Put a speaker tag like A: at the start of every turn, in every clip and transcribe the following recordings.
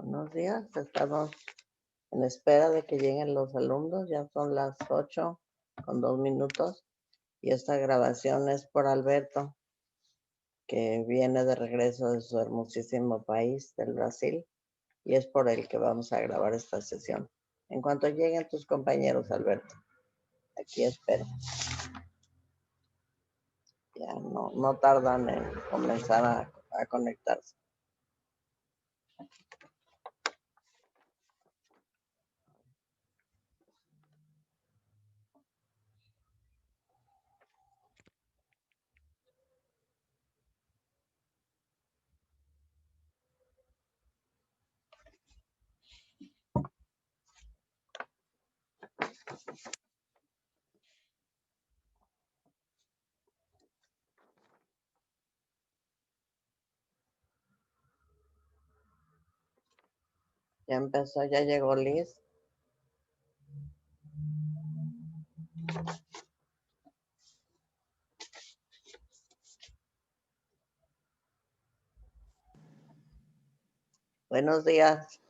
A: Buenos días, estamos en espera de que lleguen los alumnos, ya son las 8:02 y esta grabación es por Alberto, que viene de regreso de su hermosísimo país, del Brasil, y es por él que vamos a grabar esta sesión. En cuanto lleguen tus compañeros, Alberto, aquí espero. Ya no tardan en comenzar a conectarse. Ya empezó, ya llegó Liz. Buenos días.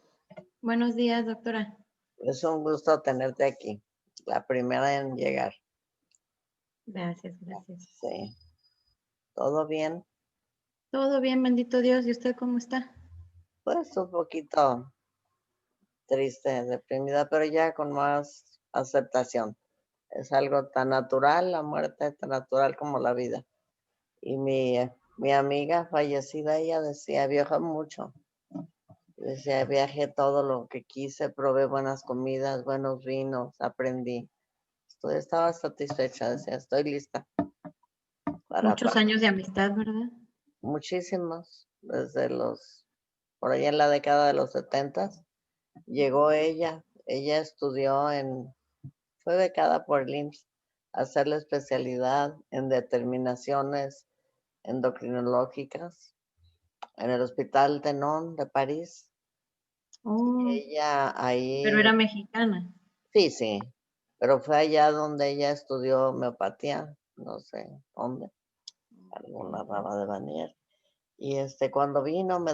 B: Buenos días, doctora.
A: Es un gusto tenerte aquí, la primera en llegar.
B: Gracias, gracias.
A: Sí. ¿Todo bien?
B: Todo bien, bendito Dios. ¿Y usted cómo está?
A: Pues un poquito triste, deprimida, pero ya con más aceptación. Es algo tan natural, la muerte tan natural como la vida. Y mi amiga fallecida, ella decía, viaja mucho. Decía, viajé todo lo que quise, probé buenas comidas, buenos vinos, aprendí. Estaba satisfecha, decía, estoy lista para
B: Muchos años de amistad, ¿verdad?
A: muchísimos, desde por ahí en la década de los 70, llegó ella estudió fue becada por el IMSS a hacer la especialidad en determinaciones endocrinológicas en el Hospital Tenon de París.
B: Oh,
A: Ella
B: pero era
A: ahí,
B: mexicana.
A: sí, pero fue allá donde ella estudió homeopatía, no sé dónde, alguna rama de Banier. Y cuando vino me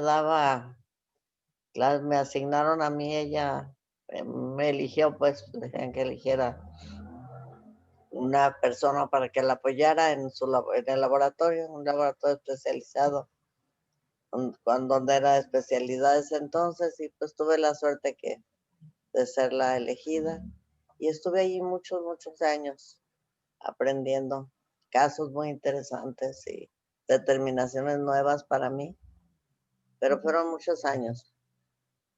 A: asignaron a mí, ella me eligió, pues, decían que eligiera una persona para que la apoyara en el laboratorio, un laboratorio especializado, donde era especialidades entonces, y pues tuve la suerte de ser la elegida, y estuve allí muchos años aprendiendo casos muy interesantes y determinaciones nuevas para mí, pero fueron muchos años.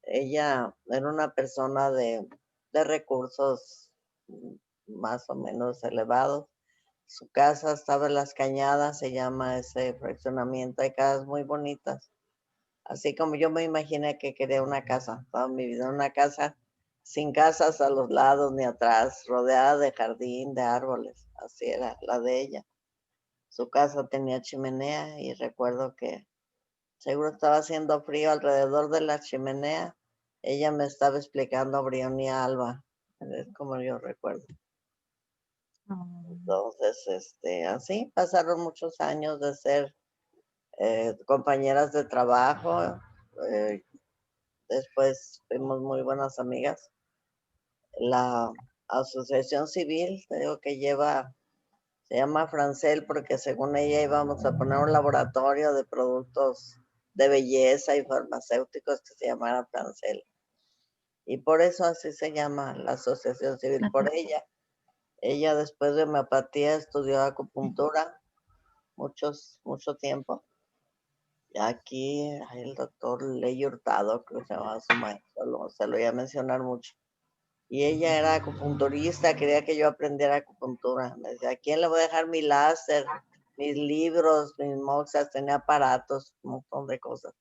A: Ella era una persona de recursos más o menos elevados. Su casa estaba en Las Cañadas, se llama ese fraccionamiento. Hay casas muy bonitas. Así como yo me imaginé que quería una casa, toda mi vida, una casa sin casas a los lados ni atrás, rodeada de jardín, de árboles. Así era la de ella. Su casa tenía chimenea y recuerdo que seguro estaba haciendo frío alrededor de la chimenea. Ella me estaba explicando Brión y Alba, es como yo recuerdo.
B: Oh,
A: Entonces, así pasaron muchos años de ser compañeras de trabajo. eh, Después fuimos muy buenas amigas. La asociación civil, te digo que se llama Francel porque según ella íbamos a poner un laboratorio de productos de belleza y farmacéuticos que se llamara Francel. Y por eso así se llama la asociación civil, por ella. Ella después de homeopatía estudió acupuntura mucho tiempo. Aquí el doctor Ley Hurtado, que se llamaba su maestro, se lo voy a mencionar mucho. Y ella era acupunturista, quería que yo aprendiera acupuntura. Me decía, ¿a quién le voy a dejar mi láser, mis libros, mis moxas? Tenía aparatos, un montón de cosas.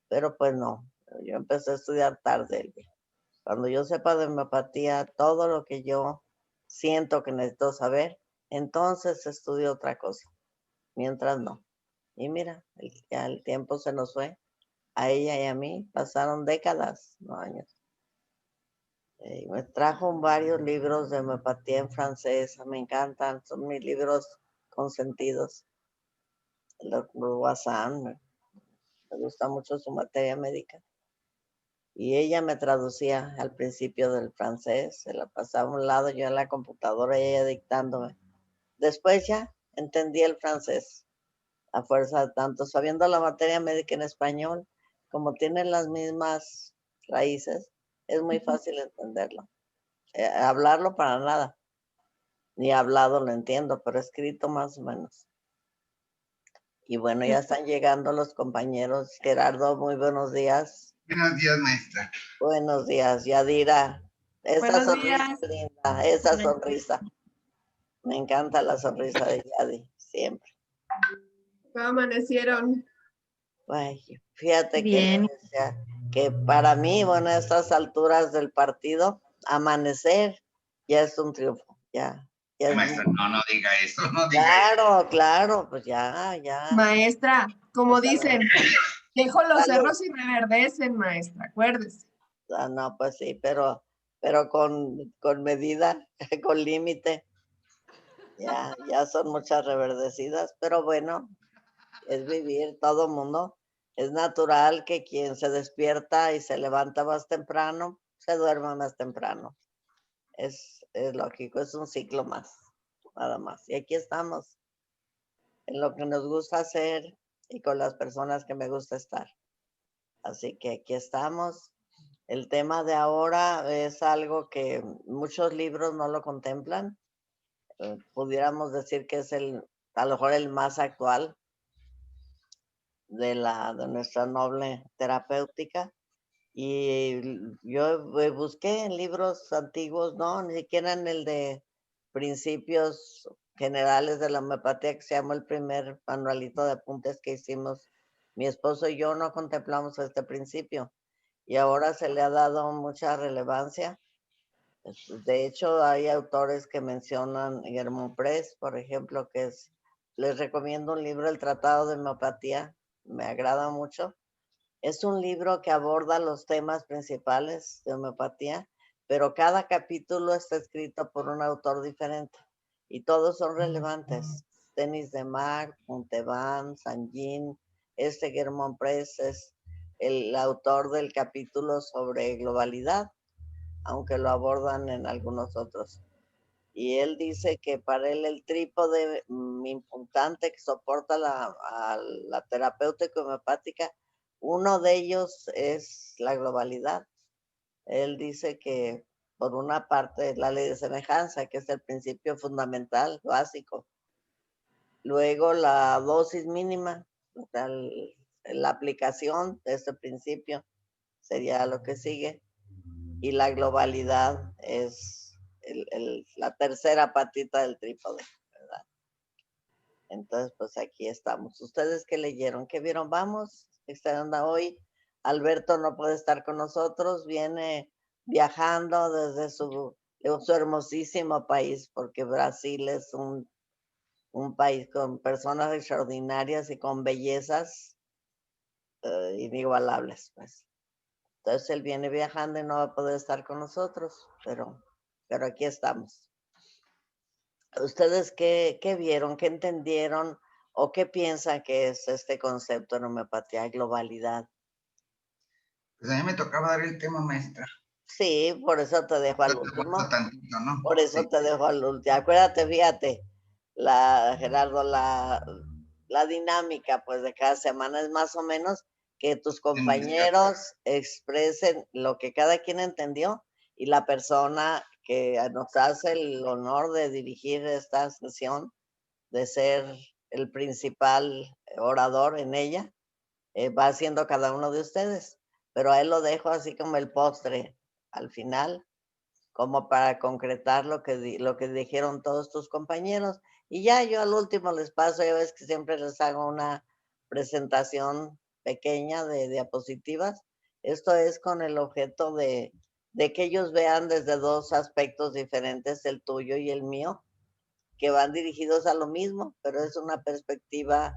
A: Pero pues no, yo empecé a estudiar tarde. Cuando yo sepa de homeopatía, todo lo que yo siento que necesito saber, entonces estudio otra cosa. Mientras no. Y mira, ya el tiempo se nos fue. A ella y a mí pasaron décadas, no años. Me trajo varios libros de homeopatía en francés, me encantan, son mis libros consentidos. El doctor Wassan, me gusta mucho su materia médica. y ella me traducía al principio del francés, se la pasaba a un lado, yo en la computadora y ella dictándome. Después ya entendí el francés a fuerza de tanto, sabiendo la materia médica en español, como tienen las mismas raíces, es muy fácil entenderlo. Hablarlo para nada, ni hablado lo entiendo, pero escrito más o menos. Y bueno, ya están llegando los compañeros. Gerardo, muy buenos días.
C: Buenos días, maestra.
A: Buenos días, Yadira. Esa
D: Buenos
A: sonrisa
D: días.
A: linda, esa sonrisa. Me encanta la sonrisa de Yadi, siempre.
D: ¿Cómo amanecieron?
A: Ay, fíjate
B: Bien.
A: que para mí, bueno, a estas alturas del partido, amanecer ya es un triunfo, ya es
C: Maestra, no diga eso, no diga
A: claro, claro, pues ya.
D: Maestra, como dicen, dejo los
A: Salud.
D: cerros y reverdecen, maestra, acuérdese.
A: Ah, no, pues sí, pero con medida, con límite. Ya son muchas reverdecidas, pero bueno, es vivir todo mundo. Es natural que quien se despierta y se levanta más temprano, se duerma más temprano. Es lógico, es un ciclo más, nada más. Y aquí estamos, en lo que nos gusta hacer y con las personas que me gusta estar. Así que aquí estamos. El tema de ahora es algo que muchos libros no lo contemplan. Pudiéramos decir que es a lo mejor el más actual de nuestra noble terapéutica. Y yo busqué en libros antiguos, no, ni siquiera en el de principios generales de la homeopatía, que se llamó el primer manualito de apuntes que hicimos. Mi esposo y yo no contemplamos este principio y ahora se le ha dado mucha relevancia. De hecho, hay autores que mencionan Guillermo Press, por ejemplo, les recomiendo un libro, El Tratado de Homeopatía, me agrada mucho. Es un libro que aborda los temas principales de homeopatía, pero cada capítulo está escrito por un autor diferente y todos son relevantes. Denis de Mar, Montauban, Sanjin, Guillermo Press es el autor del capítulo sobre globalidad, aunque lo abordan en algunos otros. Y él dice que para él el trípode importante que soporta a la terapéutica homeopática, uno de ellos es la globalidad. Él dice que por una parte es la ley de semejanza, que es el principio fundamental, básico. Luego la dosis mínima, la aplicación de este principio sería lo que sigue. Y la globalidad es la tercera patita del trípode, ¿verdad? Entonces, pues aquí estamos. ¿Ustedes qué leyeron? ¿Qué vieron? Vamos, esta onda hoy. Alberto no puede estar con nosotros, viene viajando desde su hermosísimo país, porque Brasil es un país con personas extraordinarias y con bellezas inigualables, pues. Entonces él viene viajando y no va a poder estar con nosotros, pero aquí estamos. ¿Ustedes qué vieron, qué entendieron o qué piensan que es este concepto en homeopatía, globalidad?
C: Pues a mí me tocaba dar el tema, maestra.
A: Sí, por eso te dejo al último.
C: Tantito, ¿no?
A: Por eso te dejo al último. Acuérdate, fíjate, Gerardo, la dinámica pues de cada semana es más o menos que tus compañeros expresen lo que cada quien entendió y la persona que nos hace el honor de dirigir esta sesión, de ser el principal orador en ella, va haciendo cada uno de ustedes. Pero a él lo dejo así como el postre al final, como para concretar lo que dijeron todos tus compañeros. Y ya yo al último les paso, ya ves que siempre les hago una presentación pequeña de diapositivas. Esto es con el objeto de que ellos vean desde dos aspectos diferentes, el tuyo y el mío, que van dirigidos a lo mismo, pero es una perspectiva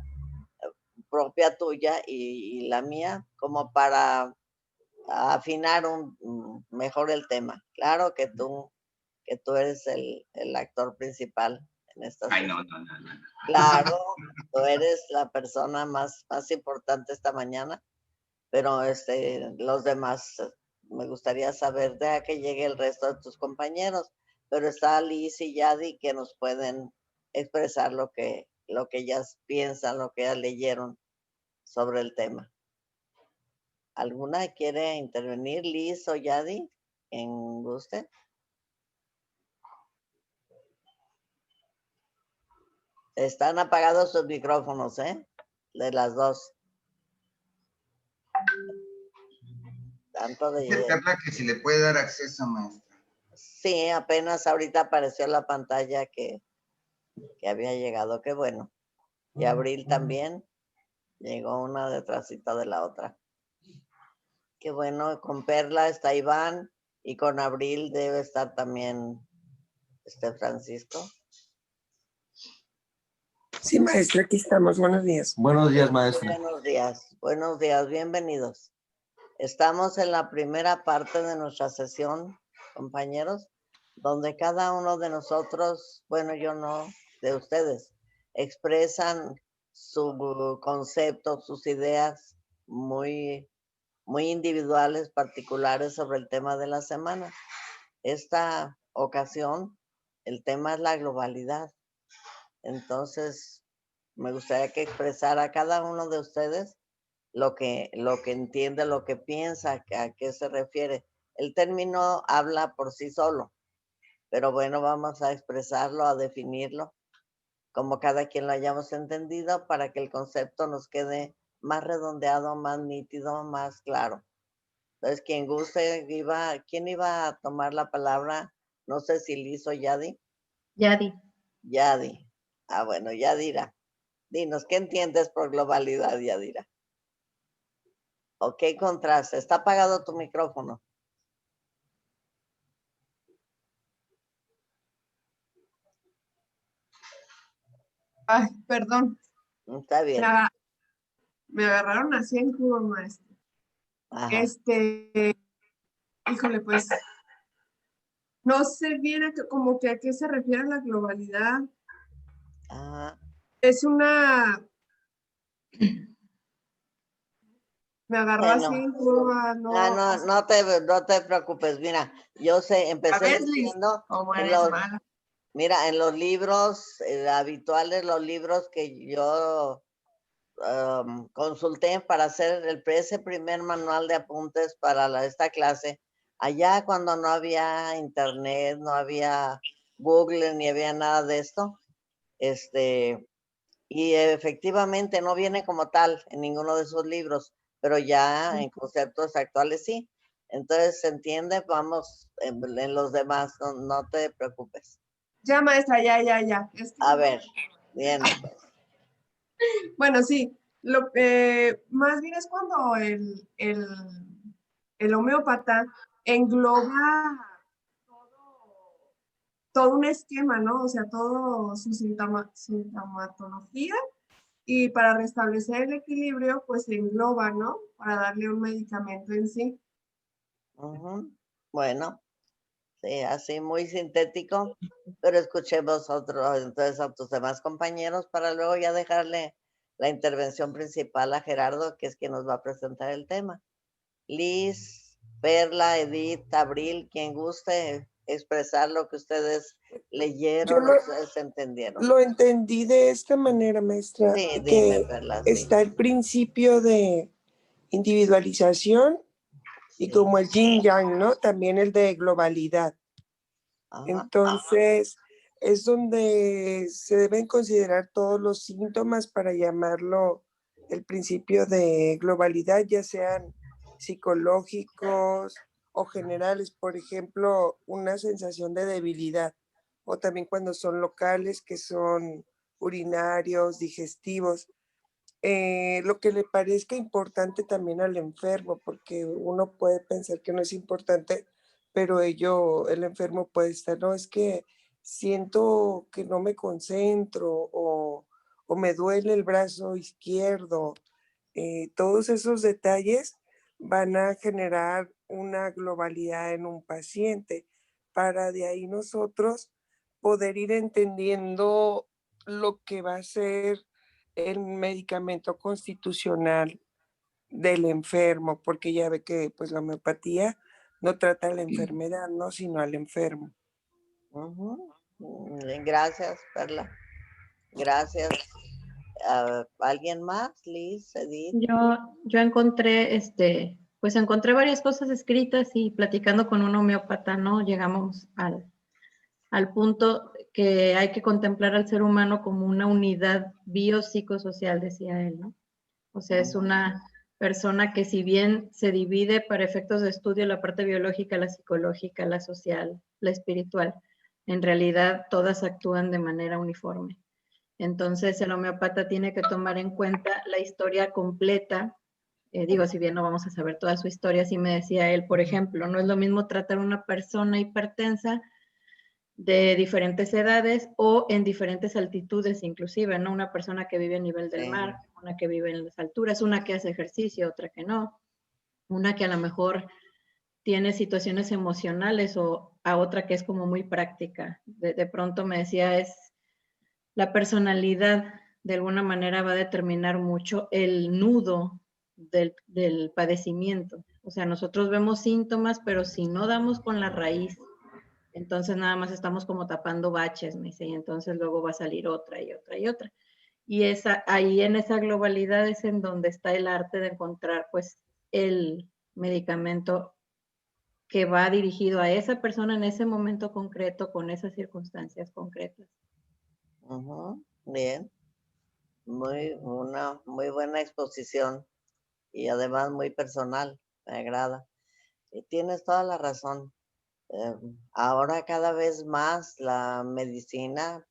A: propia tuya y la mía, como para afinar mejor el tema. Claro que tú eres el actor principal en esta
C: Ay,
A: sesión.
C: no.
A: Claro, tú eres la persona más importante esta mañana, pero los demás me gustaría saber, deja que llegue el resto de tus compañeros, pero está Liz y Yadi que nos pueden expresar lo que ellas piensan, lo que ellas leyeron sobre el tema. ¿Alguna quiere intervenir, Liz o Yadi? ¿Quien guste? Están apagados sus micrófonos, ¿eh? De las dos. Tanto
C: Dice
A: de...
C: Carla que si le puede dar acceso, maestra.
A: Sí, apenas ahorita apareció la pantalla que había llegado. Qué bueno. Y Abril también. Llegó una detrásito de la otra. Qué bueno. Con Perla está Iván y con Abril debe estar también Francisco.
E: Sí, maestra, aquí estamos. Buenos días.
F: Buenos días, maestra.
A: Buenos días, bienvenidos. Estamos en la primera parte de nuestra sesión, compañeros, donde cada uno de nosotros, bueno, yo no, de ustedes, expresan su concepto, sus ideas muy, muy individuales, particulares sobre el tema de la semana. Esta ocasión, el tema es la globalidad. Entonces, me gustaría que expresara cada uno de ustedes lo que entiende, lo que piensa, a qué se refiere. El término habla por sí solo, pero bueno, vamos a expresarlo, a definirlo, como cada quien lo hayamos entendido, para que el concepto nos quede más redondeado, más nítido, más claro. Entonces, quien guste, ¿quién iba a tomar la palabra? No sé si Liz o Yadi.
B: Yadi.
A: Yadi. Ah, bueno, Yadira. Dinos, ¿qué entiendes por globalidad, Yadira? ¿O qué contraste? Está apagado tu micrófono.
D: Ay, perdón.
A: Está bien.
D: Me agarraron así en curva, maestra.
A: Ajá.
D: Híjole, pues, no sé bien como que a qué se refiere la globalidad.
A: Ajá.
D: Es una... Me agarró
A: Bueno.
D: así en curva,
A: No te preocupes. Mira, yo empecé diciendo mira, en los libros habituales, los libros que yo consulté para hacer ese primer manual de apuntes para esta clase, allá cuando no había internet, no había Google, ni había nada de esto, y efectivamente no viene como tal en ninguno de esos libros, pero ya en conceptos actuales sí. Entonces se entiende, vamos en los demás, no te preocupes.
D: Ya, maestra, ya.
A: A ver, bien. Pues.
D: Bueno, sí, más bien es cuando el homeópata engloba todo un esquema, ¿no? O sea, todo su sintomatología, y para restablecer el equilibrio, pues se engloba, ¿no? Para darle un medicamento en sí.
A: Bueno, sí, así muy sintético, pero escuchemos entonces a tus demás compañeros para luego ya dejarle la intervención principal a Gerardo, que es quien nos va a presentar el tema. Liz, Perla, Edith, Abril, quien guste expresar lo que ustedes leyeron, ustedes entendieron.
E: Lo entendí de esta manera, maestra,
A: Sí,
E: que
A: dime, Perla, sí.
E: está el principio de individualización y como el yin yang, ¿no? También el de globalidad. Ajá. Entonces, es donde se deben considerar todos los síntomas para llamarlo el principio de globalidad, ya sean psicológicos o generales, por ejemplo, una sensación de debilidad, o también cuando son locales, que son urinarios, digestivos. Lo que le parezca importante también al enfermo, porque uno puede pensar que no es importante, pero el enfermo puede estar, no, es que siento que no me concentro o me duele el brazo izquierdo. Todos esos detalles van a generar una globalidad en un paciente para de ahí nosotros poder ir entendiendo lo que va a ser el medicamento constitucional del enfermo, porque ya ve que pues la homeopatía no trata la enfermedad, ¿no? Sino al enfermo.
A: Gracias, Perla. Gracias. ¿Alguien más? Liz, Edith.
B: Yo encontré, pues encontré varias cosas escritas y platicando con un homeópata, ¿no? Llegamos al punto que hay que contemplar al ser humano como una unidad biopsicosocial, decía él, ¿no? O sea, es una persona que si bien se divide para efectos de estudio la parte biológica, la psicológica, la social, la espiritual, en realidad todas actúan de manera uniforme. Entonces el homeópata tiene que tomar en cuenta la historia completa. Digo, si bien no vamos a saber toda su historia, sí me decía él, por ejemplo, no es lo mismo tratar a una persona hipertensa de diferentes edades o en diferentes altitudes inclusive, ¿no? Una persona que vive a nivel del mar, una que vive en las alturas, una que hace ejercicio, otra que no, una que a lo mejor tiene situaciones emocionales o a otra que es como muy práctica. De pronto me decía, es la personalidad de alguna manera va a determinar mucho el nudo del padecimiento. O sea, nosotros vemos síntomas, pero si no damos con la raíz, entonces nada más estamos como tapando baches, me dice, y entonces luego va a salir otra y otra y otra. Y ahí en esa globalidad es en donde está el arte de encontrar pues el medicamento que va dirigido a esa persona en ese momento concreto, con esas circunstancias concretas.
A: Bien, una muy buena exposición y además muy personal, me agrada. Y tienes toda la razón. Ahora cada vez más la medicina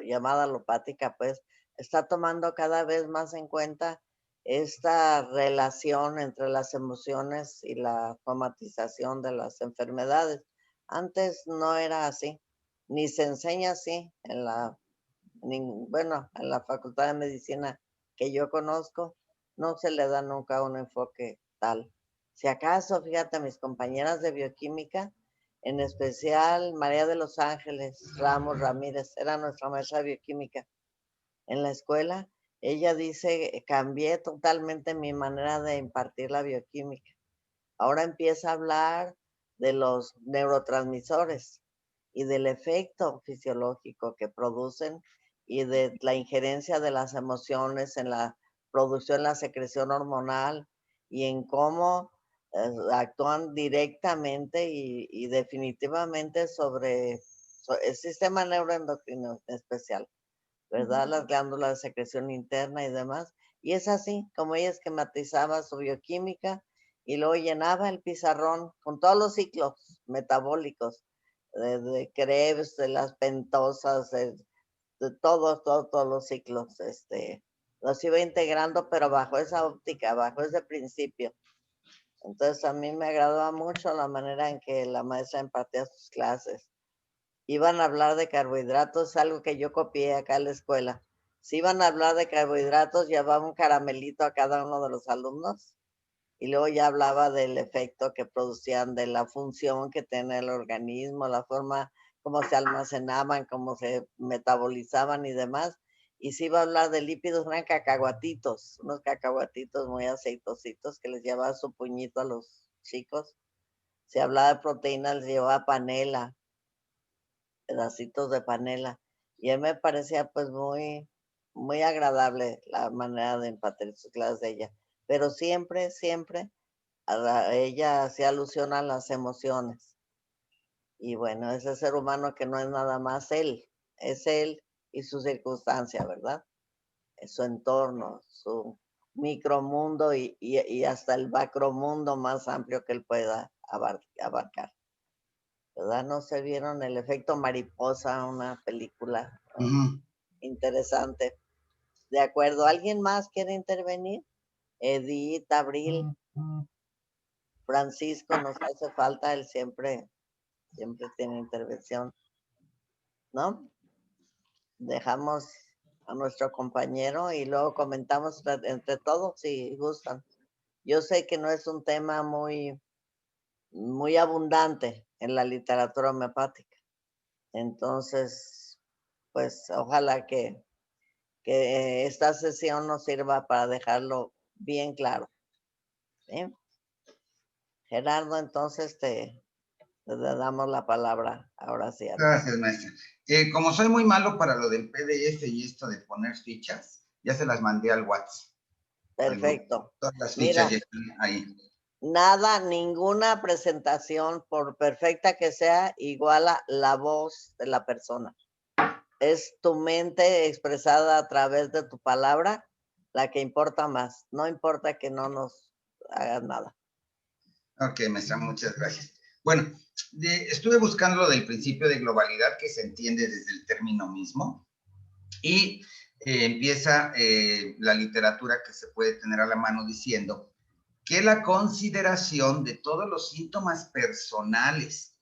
A: llamada alopática pues está tomando cada vez más en cuenta esta relación entre las emociones y la somatización de las enfermedades. Antes no era así, ni se enseña así en en la Facultad de Medicina que yo conozco, no se le da nunca un enfoque tal. Si acaso, fíjate, mis compañeras de bioquímica, en especial María de los Ángeles Ramos Ramírez, era nuestra maestra de bioquímica en la escuela. Ella dice, cambié totalmente mi manera de impartir la bioquímica. Ahora empieza a hablar de los neurotransmisores y del efecto fisiológico que producen y de la injerencia de las emociones en la producción, la secreción hormonal y en cómo actúan directamente y definitivamente sobre el sistema neuroendocrino en especial, ¿verdad? Las glándulas de secreción interna y demás. Y es así como ella esquematizaba su bioquímica y luego llenaba el pizarrón con todos los ciclos metabólicos de Krebs, de las pentosas, de todos los ciclos, los iba integrando, pero bajo esa óptica, bajo ese principio. Entonces a mí me agradaba mucho la manera en que la maestra impartía sus clases. Iban a hablar de carbohidratos, algo que yo copié acá en la escuela. Si iban a hablar de carbohidratos, llevaba un caramelito a cada uno de los alumnos y luego ya hablaba del efecto que producían, de la función que tiene el organismo, la forma como se almacenaban, cómo se metabolizaban y demás. Y si iba a hablar de lípidos, eran cacahuatitos, unos cacahuatitos muy aceitositos que les llevaba su puñito a los chicos. Si hablaba de proteínas, les llevaba panela, pedacitos de panela. Y a mí me parecía pues muy agradable la manera de impartir sus clases de ella. Pero siempre ella hacía alusión a las emociones. Y bueno, ese ser humano que no es nada más él, es él y su circunstancia, ¿verdad? Es su entorno, su micromundo y hasta el macromundo más amplio que él pueda abarcar. ¿Verdad? ¿No se vieron El Efecto Mariposa, una película interesante? De acuerdo, ¿alguien más quiere intervenir? Edith, Abril, Francisco, nos hace falta, él siempre tiene intervención, ¿no? Dejamos a nuestro compañero y luego comentamos entre todos si gustan. Yo sé que no es un tema muy abundante en la literatura homeopática. Entonces, pues ojalá que esta sesión nos sirva para dejarlo bien claro. ¿Sí? Gerardo, entonces te damos la palabra ahora sí.
C: Gracias, maestra. Como soy muy malo para lo del PDF y esto de poner fichas, ya se las mandé al WhatsApp.
A: Perfecto.
C: Todas las fichas
A: Mira,
C: ya están ahí.
A: Nada, ninguna presentación, por perfecta que sea, iguala la voz de la persona. Es tu mente expresada a través de tu palabra la que importa más. No importa que no nos hagas nada.
C: Ok, maestra, muchas gracias. Bueno, estuve buscando lo del principio de globalidad, que se entiende desde el término mismo, y empieza la literatura que se puede tener a la mano diciendo que la consideración de todos los síntomas personales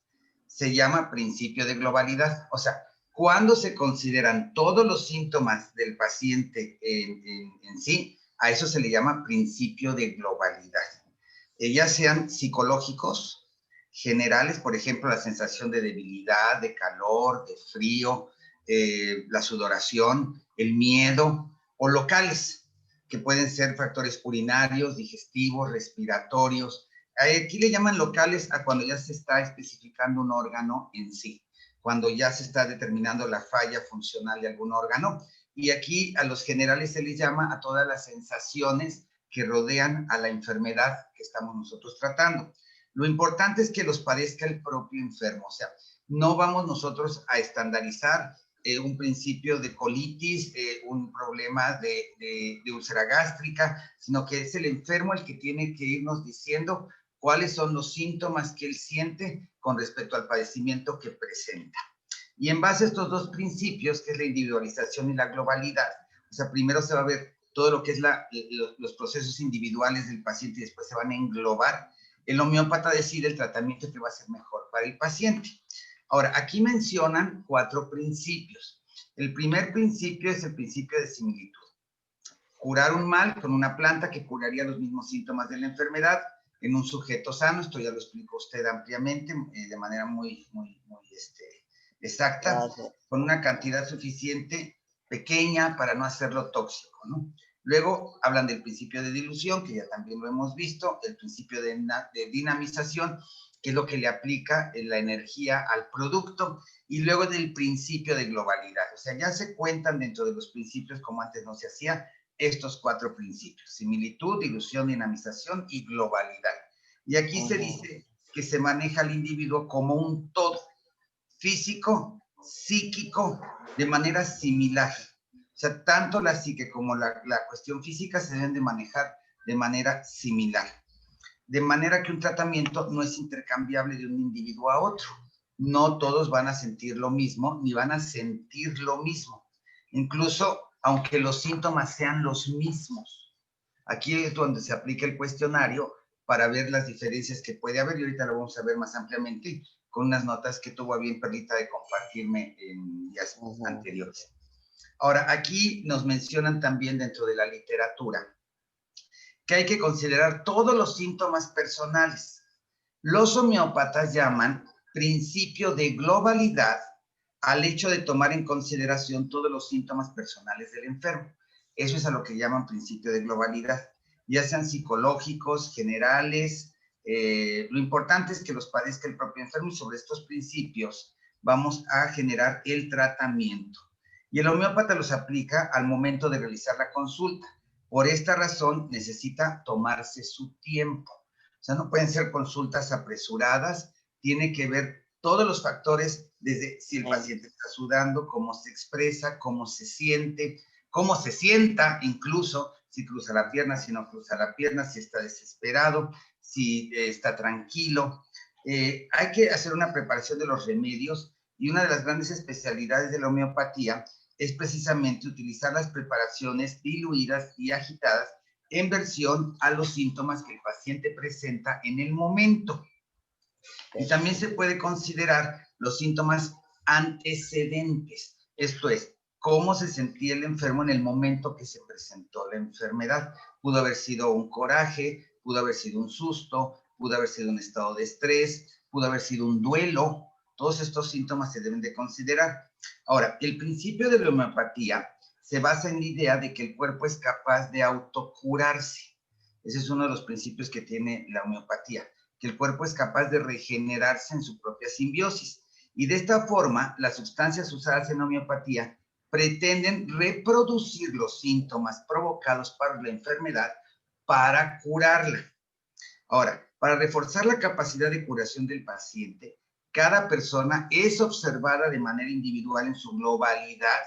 C: se llama principio de globalidad. O sea, cuando se consideran todos los síntomas del paciente en sí, a eso se le llama principio de globalidad. Ya sean psicológicos, generales, por ejemplo, la sensación de debilidad, de calor, de frío, la sudoración, el miedo, o locales, que pueden ser factores urinarios, digestivos, respiratorios. Aquí le llaman locales a cuando ya se está especificando un órgano en sí, cuando ya se está determinando la falla funcional de algún órgano. Y aquí a los generales se les llama a todas las sensaciones que rodean a la enfermedad que estamos nosotros tratando. Lo importante es que los padezca el propio enfermo, o sea, no vamos nosotros a estandarizar un principio de colitis, un problema de úlcera gástrica, sino que es el enfermo el que tiene que irnos diciendo cuáles son los síntomas que él siente con respecto al padecimiento que presenta. Y en base a estos dos principios, que es la individualización y la globalidad, o sea, primero se va a ver todo lo que es los procesos individuales del paciente y después se van a englobar. El homeópata decide el tratamiento que va a ser mejor para el paciente. Ahora, aquí mencionan 4 principios. El primer principio es el principio de similitud. Curar un mal con una planta que curaría los mismos síntomas de la enfermedad en un sujeto sano. Esto ya lo explicó usted ampliamente, de manera muy exacta, gracias, con una cantidad suficiente, pequeña, para no hacerlo tóxico, ¿no? Luego hablan del principio de dilución, que ya también lo hemos visto, el principio de dinamización, que es lo que le aplica la energía al producto, y luego del principio de globalidad. O sea, ya se cuentan dentro de los principios, como antes no se hacía, estos 4 principios: similitud, dilución, dinamización y globalidad. Y aquí se dice que se maneja al individuo como un todo, físico, psíquico, de manera similar. O sea, tanto la psique como la cuestión física se deben de manejar de manera similar. De manera que un tratamiento no es intercambiable de un individuo a otro. No todos van a sentir lo mismo, ni van a sentir lo mismo. Incluso, aunque los síntomas sean los mismos. Aquí es donde se aplica el cuestionario para ver las diferencias que puede haber, y ahorita lo vamos a ver más ampliamente con unas notas que tuvo a bien Perlita de compartirme en días anteriores. Ahora, aquí nos mencionan también dentro de la literatura que hay que considerar todos los síntomas personales. Los homeópatas llaman principio de globalidad al hecho de tomar en consideración todos los síntomas personales del enfermo. Eso es a lo que llaman principio de globalidad, ya sean psicológicos, generales. Lo importante es que los padezca el propio enfermo, y sobre estos principios vamos a generar el tratamiento. Y el homeópata los aplica al momento de realizar la consulta. Por esta razón necesita tomarse su tiempo. O sea, no pueden ser consultas apresuradas, tiene que ver todos los factores, desde si el paciente está sudando, cómo se expresa, cómo se siente, cómo se sienta, incluso si cruza la pierna, si no cruza la pierna, si está desesperado, si está tranquilo. Hay que hacer una preparación de los remedios, y una de las grandes especialidades de la homeopatía es precisamente utilizar las preparaciones diluidas y agitadas en versión a los síntomas que el paciente presenta en el momento. Y también se puede considerar los síntomas antecedentes, esto es, cómo se sentía el enfermo en el momento que se presentó la enfermedad. Pudo haber sido un coraje, pudo haber sido un susto, pudo haber sido un estado de estrés, pudo haber sido un duelo. Todos estos síntomas se deben de considerar. Ahora, el principio de la homeopatía se basa en la idea de que el cuerpo es capaz de autocurarse. Ese es uno de los principios que tiene la homeopatía. que el cuerpo es capaz de regenerarse en su propia simbiosis. Y de esta forma, las sustancias usadas en homeopatía pretenden reproducir los síntomas provocados por la enfermedad para curarla. Ahora, para reforzar la capacidad de curación del paciente, cada persona es observada de manera individual en su globalidad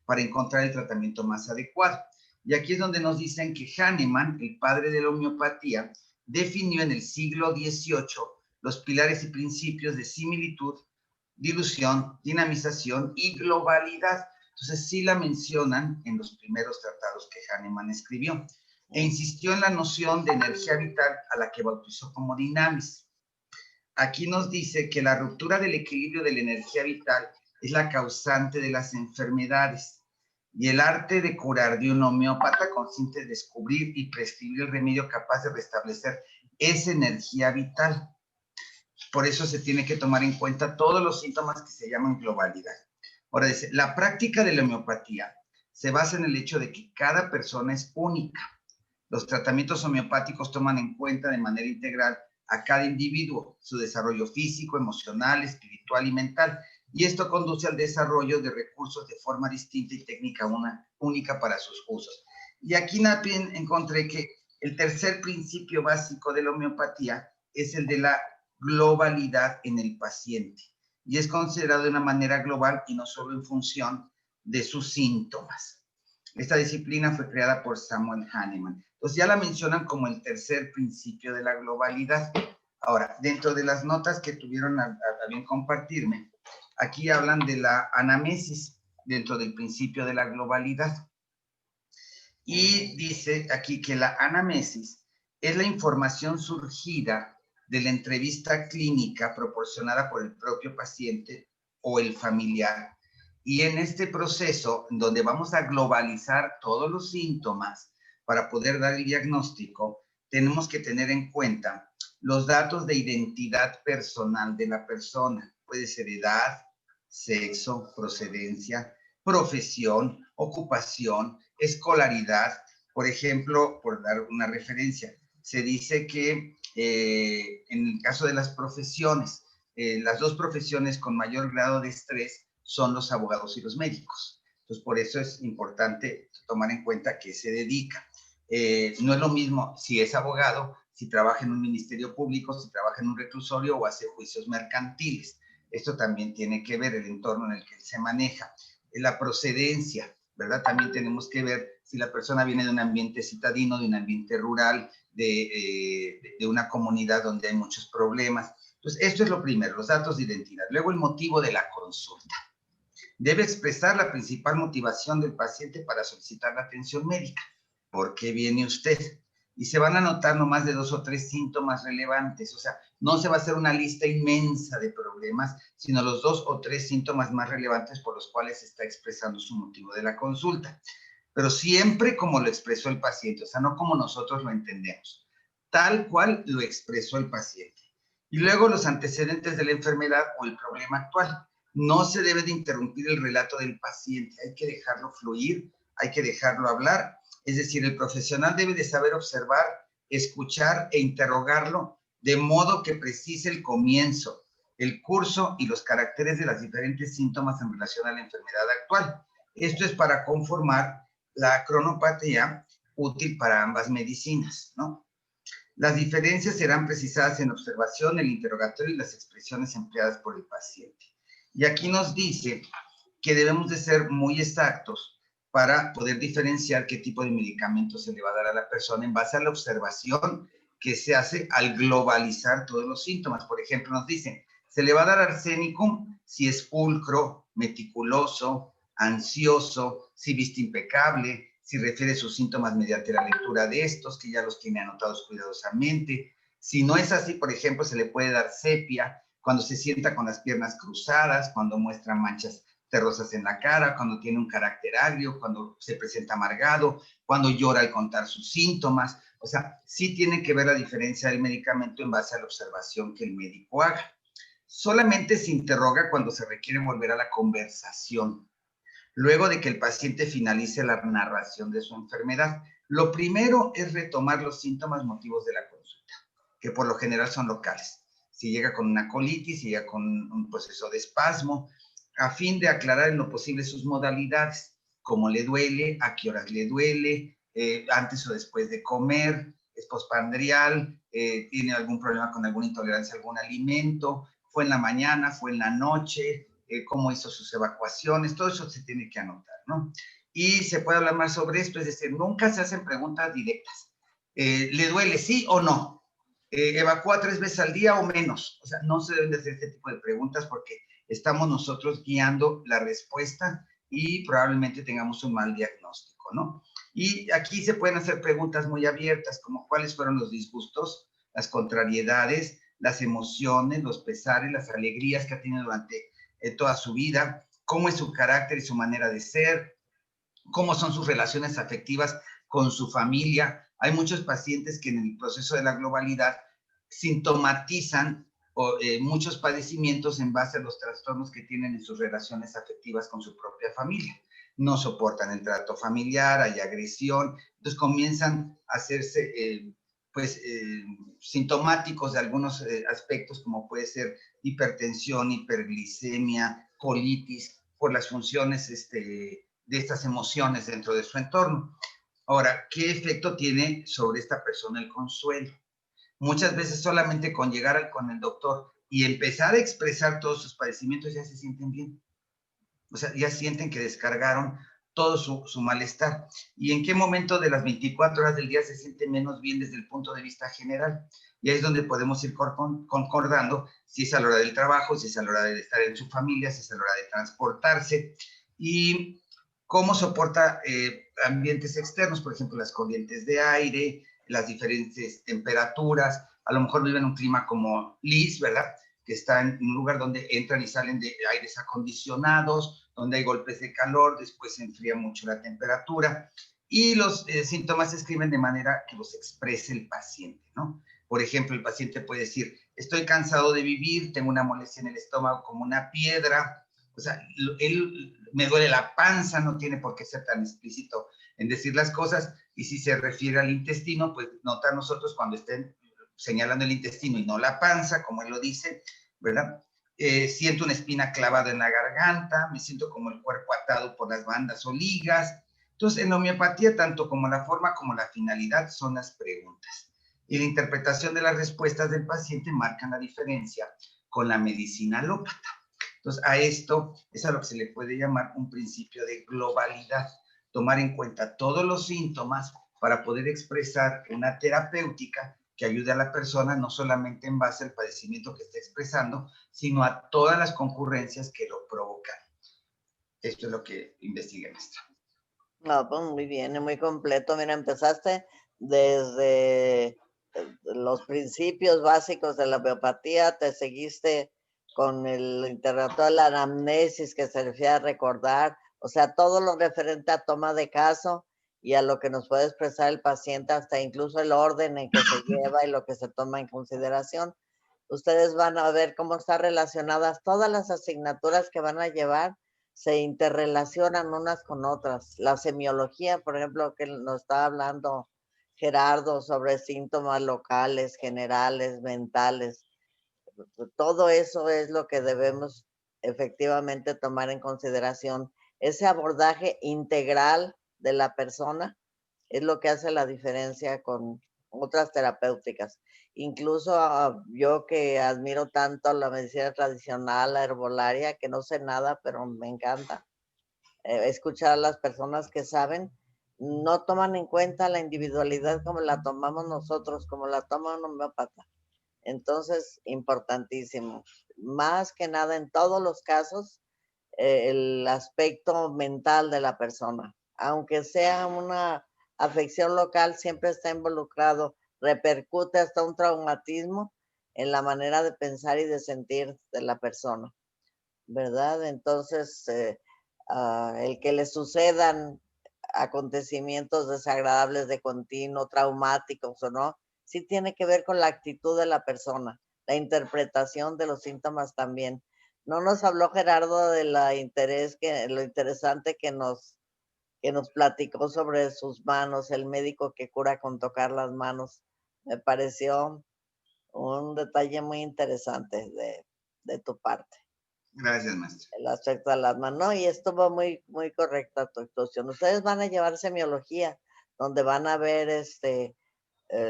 C: para encontrar el tratamiento más adecuado. Y aquí es donde nos dicen que Hahnemann, el padre de la homeopatía, definió en el siglo XVIII los pilares y principios de similitud, dilución, dinamización y globalidad. Entonces sí la mencionan en los primeros tratados que Hahnemann escribió. E insistió en la noción de energía vital a la que bautizó como dinamis. Aquí nos dice que la ruptura del equilibrio de la energía vital es la causante de las enfermedades. Y el arte de curar de un homeópata consiste en descubrir y prescribir el remedio capaz de restablecer esa energía vital. Por eso se tiene que tomar en cuenta todos los síntomas que se llaman globalidad. Ahora dice, la práctica de la homeopatía se basa en el hecho de que cada persona es única. Los tratamientos homeopáticos toman en cuenta de manera integral a cada individuo, su desarrollo físico, emocional, espiritual y mental. Y esto conduce al desarrollo de recursos de forma distinta y técnica única para sus usos. Y aquí también encontré que el tercer principio básico de la homeopatía es el de la globalidad en el paciente. Y es considerado de una manera global y no solo en función de sus síntomas. Esta disciplina fue creada por Samuel Hahnemann. Entonces ya la mencionan como el tercer principio de la globalidad. Ahora, dentro de las notas que tuvieron a bien compartirme, aquí hablan de la anamesis dentro del principio de la globalidad. Y dice aquí que la anamesis es la información surgida de la entrevista clínica proporcionada por el propio paciente o el familiar. Y en este proceso, donde vamos a globalizar todos los síntomas para poder dar el diagnóstico, tenemos que tener en cuenta los datos de identidad personal de la persona. Puede ser edad, sexo, procedencia, profesión, ocupación, escolaridad. Por ejemplo, por dar una referencia, se dice que en el caso de las profesiones, las dos profesiones con mayor grado de estrés son los abogados y los médicos. Entonces, por eso es importante tomar en cuenta que se dedica. No es lo mismo si es abogado, si trabaja en un ministerio público, si trabaja en un reclusorio o hace juicios mercantiles. Esto también tiene que ver el entorno en el que se maneja. La procedencia, ¿verdad? También tenemos que ver si la persona viene de un ambiente citadino, de un ambiente rural, de una comunidad donde hay muchos problemas. Entonces, esto es lo primero, los datos de identidad. Luego, el motivo de la consulta. Debe expresar la principal motivación del paciente para solicitar la atención médica. ¿Por qué viene usted? Y se van a anotar no más de 2 o 3 síntomas relevantes. O sea, no se va a hacer una lista inmensa de problemas, sino los 2 o 3 síntomas más relevantes por los cuales está expresando su motivo de la consulta. Pero siempre como lo expresó el paciente, o sea, no como nosotros lo entendemos, tal cual lo expresó el paciente. Y luego los antecedentes de la enfermedad o el problema actual. No se debe de interrumpir el relato del paciente, hay que dejarlo fluir, hay que dejarlo hablar. Es decir, el profesional debe de saber observar, escuchar e interrogarlo de modo que precise el comienzo, el curso y los caracteres de los diferentes síntomas en relación a la enfermedad actual. Esto es para conformar la cronopatía útil para ambas medicinas, ¿no? Las diferencias serán precisadas en observación, el interrogatorio y las expresiones empleadas por el paciente. Y aquí nos dice que debemos de ser muy exactos para poder diferenciar qué tipo de medicamento se le va a dar a la persona en base a la observación que se hace al globalizar todos los síntomas. Por ejemplo, nos dicen, se le va a dar arsénico si es pulcro, meticuloso, ansioso, si viste impecable, si refiere sus síntomas mediante la lectura de estos, que ya los tiene anotados cuidadosamente. Si no es así, por ejemplo, se le puede dar sepia cuando se sienta con las piernas cruzadas, cuando muestra manchas terrosas en la cara, cuando tiene un carácter agrio, cuando se presenta amargado, cuando llora al contar sus síntomas. O sea, sí tiene que ver la diferencia del medicamento en base a la observación que el médico haga. Solamente se interroga cuando se requiere volver a la conversación, luego de que el paciente finalice la narración de su enfermedad. Lo primero es retomar los síntomas motivos de la consulta. que por lo general son locales. Si llega con una colitis, si llega con un proceso de espasmo, a fin de aclarar en lo posible sus modalidades, cómo le duele, a qué horas le duele, antes o después de comer, es postprandial, tiene algún problema con alguna intolerancia a algún alimento, fue en la mañana, fue en la noche, cómo hizo sus evacuaciones, todo eso se tiene que anotar, ¿no? Y se puede hablar más sobre esto, es decir, nunca se hacen preguntas directas. ¿Le duele sí o no? ¿Evacúa 3 veces al día o menos? O sea, no se deben de hacer este tipo de preguntas porque estamos nosotros guiando la respuesta y probablemente tengamos un mal diagnóstico, ¿no? Y aquí se pueden hacer preguntas muy abiertas, como cuáles fueron los disgustos, las contrariedades, las emociones, los pesares, las alegrías que ha tenido durante toda su vida, cómo es su carácter y su manera de ser, cómo son sus relaciones afectivas con su familia. Hay muchos pacientes que en el proceso de la globalidad sintomatizan muchos padecimientos en base a los trastornos que tienen en sus relaciones afectivas con su propia familia. No soportan el trato familiar, hay agresión, entonces comienzan a hacerse sintomáticos de algunos aspectos como puede ser hipertensión, hiperglicemia, colitis, por las funciones de estas emociones dentro de su entorno. Ahora, ¿qué efecto tiene sobre esta persona el consuelo? Muchas veces solamente con llegar con el doctor y empezar a expresar todos sus padecimientos ya se sienten bien. O sea, ya sienten que descargaron todo su malestar. ¿Y en qué momento de las 24 horas del día se siente menos bien desde el punto de vista general? Y ahí es donde podemos ir concordando si es a la hora del trabajo, si es a la hora de estar en su familia, si es a la hora de transportarse. Y cómo soporta ambientes externos, por ejemplo, las corrientes de aire, las diferentes temperaturas. A lo mejor vive en un clima como Liz, ¿verdad? Que está en un lugar donde entran y salen de aires acondicionados, donde hay golpes de calor, después se enfría mucho la temperatura. Y los síntomas se escriben de manera que los exprese el paciente, ¿no? Por ejemplo, el paciente puede decir, estoy cansado de vivir, tengo una molestia en el estómago como una piedra, o sea, él me duele la panza, no tiene por qué ser tan explícito en decir las cosas, y si se refiere al intestino, pues nota nosotros cuando estén señalando el intestino y no la panza, como él lo dice, ¿verdad? Siento una espina clavada en la garganta, me siento como el cuerpo atado por las bandas o ligas. Entonces, en la homeopatía, tanto como la forma como la finalidad son las preguntas. Y la interpretación de las respuestas del paciente marcan la diferencia con la medicina alópata. Entonces, a esto es a lo que se le puede llamar un principio de globalidad, tomar en cuenta todos los síntomas para poder expresar una terapéutica que ayude a la persona no solamente en base al padecimiento que está expresando, sino a todas las concurrencias que lo provocan. Esto es lo que investigué, maestra.
A: No, pues muy bien, es muy completo. Mira, empezaste desde los principios básicos de la homeopatía, te seguiste con el interrogatorio de la anamnesis que se refiere a recordar, o sea, todo lo referente a toma de caso y a lo que nos puede expresar el paciente, hasta incluso el orden en que se lleva y lo que se toma en consideración. Ustedes van a ver cómo están relacionadas todas las asignaturas que van a llevar, se interrelacionan unas con otras. La semiología, por ejemplo, que nos está hablando Gerardo sobre síntomas locales, generales, mentales, todo eso es lo que debemos efectivamente tomar en consideración. Ese abordaje integral de la persona es lo que hace la diferencia con otras terapéuticas. Incluso yo que admiro tanto la medicina tradicional, la herbolaria, que no sé nada, pero me encanta escuchar a las personas que saben, no toman en cuenta la individualidad como la tomamos nosotros, como la toma un homeópata. Entonces, importantísimo. Más que nada, en todos los casos, el aspecto mental de la persona. Aunque sea una afección local, siempre está involucrado, repercute hasta un traumatismo en la manera de pensar y de sentir de la persona, ¿verdad? Entonces, el que le sucedan acontecimientos desagradables de continuo, traumáticos o no, sí tiene que ver con la actitud de la persona, la interpretación de los síntomas también. No nos habló Gerardo de lo interesante que nos platicó sobre sus manos, el médico que cura con tocar las manos. Me pareció un detalle muy interesante de tu parte.
C: Gracias, maestra.
A: El aspecto del asma, ¿no? Y estuvo muy, muy correcta tu actuación. Ustedes van a llevar semiología, donde van a ver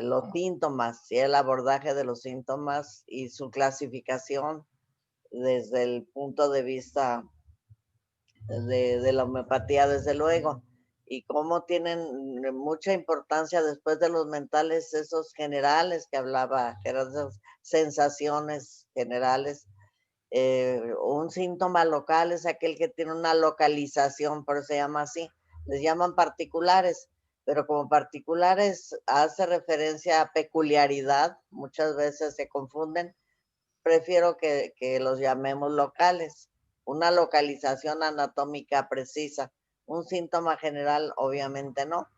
A: los síntomas y el abordaje de los síntomas y su clasificación desde el punto de vista de la homeopatía, desde luego, y cómo tienen mucha importancia después de los mentales, esos generales que hablaba, que eran esas sensaciones generales. Un síntoma local es aquel que tiene una localización, por eso se llama así. Les llaman particulares, pero como particulares hace referencia a peculiaridad, muchas veces se confunden. Prefiero que los llamemos locales. Una localización anatómica precisa. Un síntoma general, obviamente no.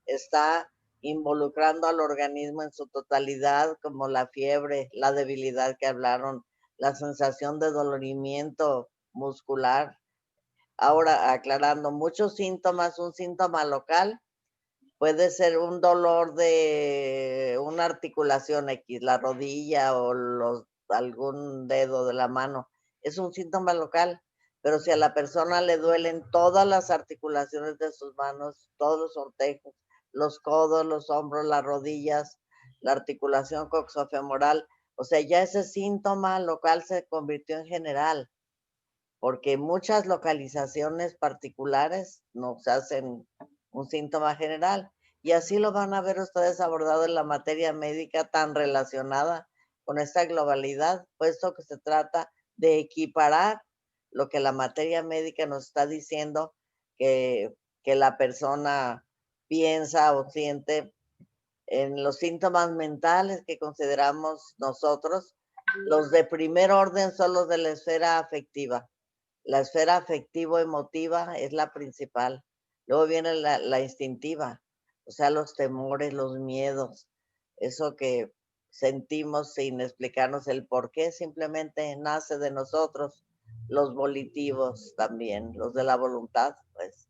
A: Está involucrando al organismo en su totalidad, como la fiebre, la debilidad que hablaron, la sensación de dolorimiento muscular. Ahora, aclarando, muchos síntomas, un síntoma local puede ser un dolor de una articulación X, la rodilla o algún dedo de la mano. Es un síntoma local, pero si a la persona le duelen todas las articulaciones de sus manos, todos los ortejos, los codos, los hombros, las rodillas, la articulación coxofemoral, o sea, ya ese síntoma local se convirtió en general, porque muchas localizaciones particulares nos hacen un síntoma general. Y así lo van a ver ustedes abordado en la materia médica tan relacionada con esta globalidad, puesto que se trata de equiparar lo que la materia médica nos está diciendo que la persona piensa o siente en los síntomas mentales que consideramos nosotros. Los de primer orden son los de la esfera afectiva. La esfera afectivo-emotiva es la principal. Luego viene la instintiva, o sea, los temores, los miedos, eso que sentimos sin explicarnos el por qué, simplemente nace de nosotros. Los volitivos también, los de la voluntad, pues,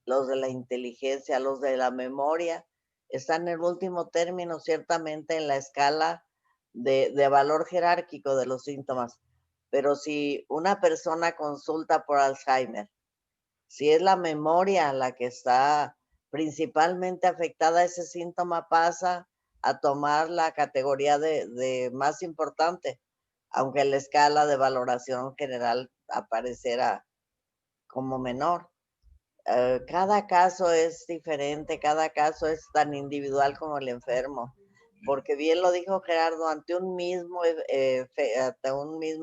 A: los de la inteligencia, los de la memoria, están en el último término, ciertamente, en la escala de valor jerárquico de los síntomas. Pero si una persona consulta por Alzheimer, si es la memoria la que está principalmente afectada, ese síntoma pasa a tomar la categoría de más importante, aunque en la escala de valoración general aparecerá como menor. Cada caso es diferente, cada caso es tan individual como el enfermo, porque bien lo dijo Gerardo, ante un mismo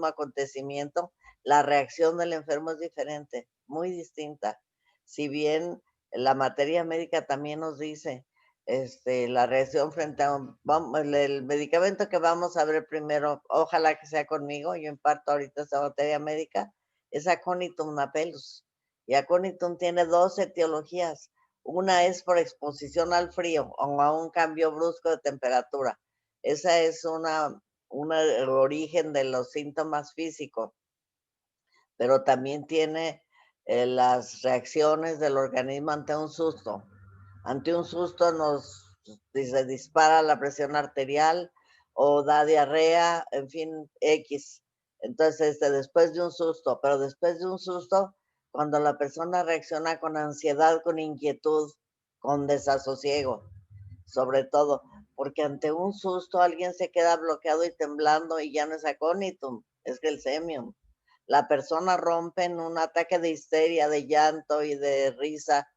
A: acontecimiento, la reacción del enfermo es diferente, muy distinta. Si bien la materia médica también nos dice la reacción frente a el medicamento que vamos a ver primero, ojalá que sea conmigo, yo imparto ahorita esta materia médica, es Aconitum napellus. Y Aconitum tiene dos etiologías. Una es por exposición al frío o a un cambio brusco de temperatura. Esa es el origen de los síntomas físicos, pero también tiene las reacciones del organismo ante un susto. Ante un susto se dispara la presión arterial o da diarrea, en fin, X. Entonces, después de un susto, pero después de un susto, cuando la persona reacciona con ansiedad, con inquietud, con desasosiego, sobre todo, porque ante un susto alguien se queda bloqueado y temblando y ya no es aconitum, es el semium. La persona rompe en un ataque de histeria, de llanto y de risa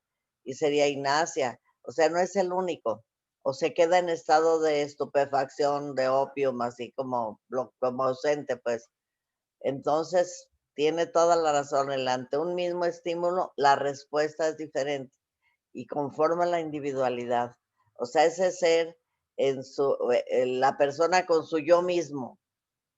A: y sería ignacia. O sea, no es el único. O se queda en estado de estupefacción, de opium, así como ausente, pues. Entonces, tiene toda la razón. Ante un mismo estímulo, la respuesta es diferente y conforma la individualidad. O sea, ese ser la persona con su yo mismo,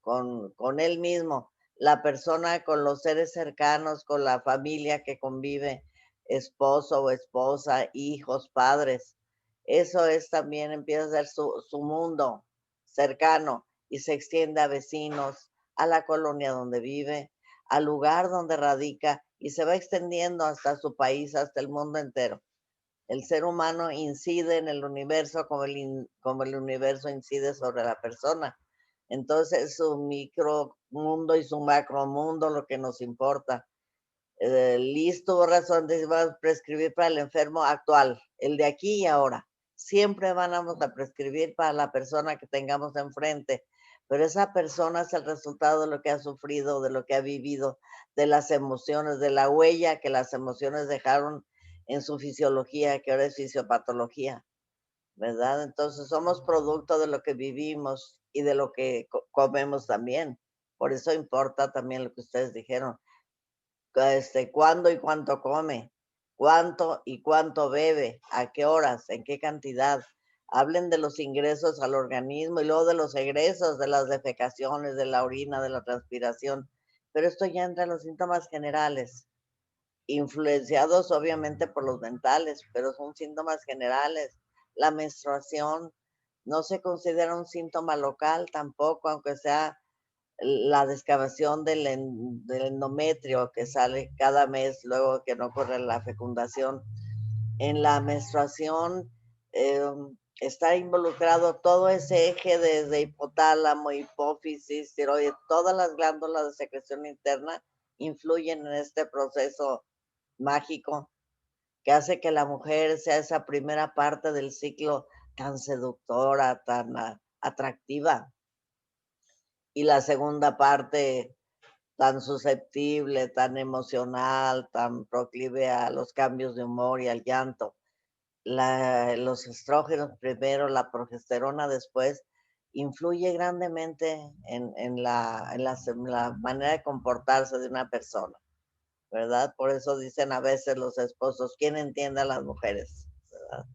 A: con él mismo, la persona con los seres cercanos, con la familia que convive, esposo o esposa, hijos, padres. Eso es también, empieza a ser su mundo cercano y se extiende a vecinos, a la colonia donde vive, al lugar donde radica y se va extendiendo hasta su país, hasta el mundo entero. El ser humano incide en el universo como el universo incide sobre la persona. Entonces su micromundo y su macromundo, lo que nos importa. Liz tuvo razón, va a prescribir para el enfermo actual, el de aquí y ahora. Siempre vamos a prescribir para la persona que tengamos enfrente, pero esa persona es el resultado de lo que ha sufrido, de lo que ha vivido, de las emociones, de la huella que las emociones dejaron en su fisiología, que ahora es fisiopatología, ¿verdad? Entonces somos producto de lo que vivimos y de lo que comemos también. Por eso importa también lo que ustedes dijeron. Cuándo y cuánto come, cuánto y cuánto bebe, a qué horas, en qué cantidad. Hablen de los ingresos al organismo y luego de los egresos, de las defecaciones, de la orina, de la transpiración. Pero esto ya entra en los síntomas generales, influenciados obviamente por los mentales, pero son síntomas generales. La menstruación no se considera un síntoma local tampoco, aunque sea la excavación del endometrio que sale cada mes luego que no ocurre la fecundación. En la menstruación está involucrado todo ese eje desde hipotálamo, hipófisis, tiroides, todas las glándulas de secreción interna influyen en este proceso mágico que hace que la mujer sea esa primera parte del ciclo tan seductora, tan atractiva, y la segunda parte tan susceptible, tan emocional, tan proclive a los cambios de humor y al llanto. Los estrógenos primero, la progesterona después, influye grandemente en la manera de comportarse de una persona, ¿verdad? Por eso dicen a veces los esposos, ¿quién entiende a las mujeres? ¿Verdad?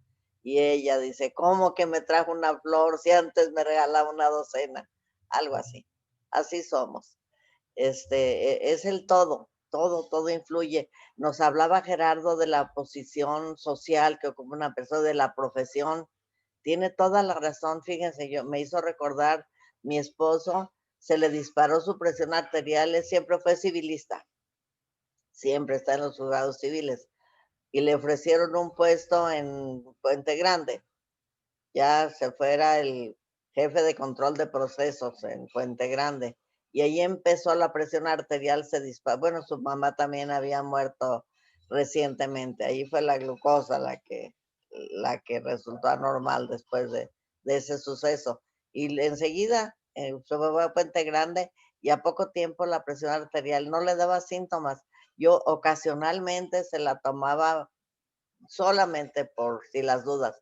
A: Y ella dice, ¿cómo que me trajo una flor si antes me regalaba una docena? Algo así. Así somos. Es el todo influye. Nos hablaba Gerardo de la posición social que ocupa una persona, de la profesión. Tiene toda la razón, fíjense, me hizo recordar, mi esposo se le disparó su presión arterial, él siempre fue civilista, siempre está en los juzgados civiles, y le ofrecieron un puesto en Puente Grande. Ya se fuera el jefe de control de procesos en Puente Grande. Y ahí empezó la presión arterial, se disparó. Bueno, su mamá también había muerto recientemente. Ahí fue la glucosa la que resultó anormal después de ese suceso. Y enseguida se fue a Puente Grande y a poco tiempo la presión arterial no le daba síntomas. Yo ocasionalmente se la tomaba solamente por si las dudas.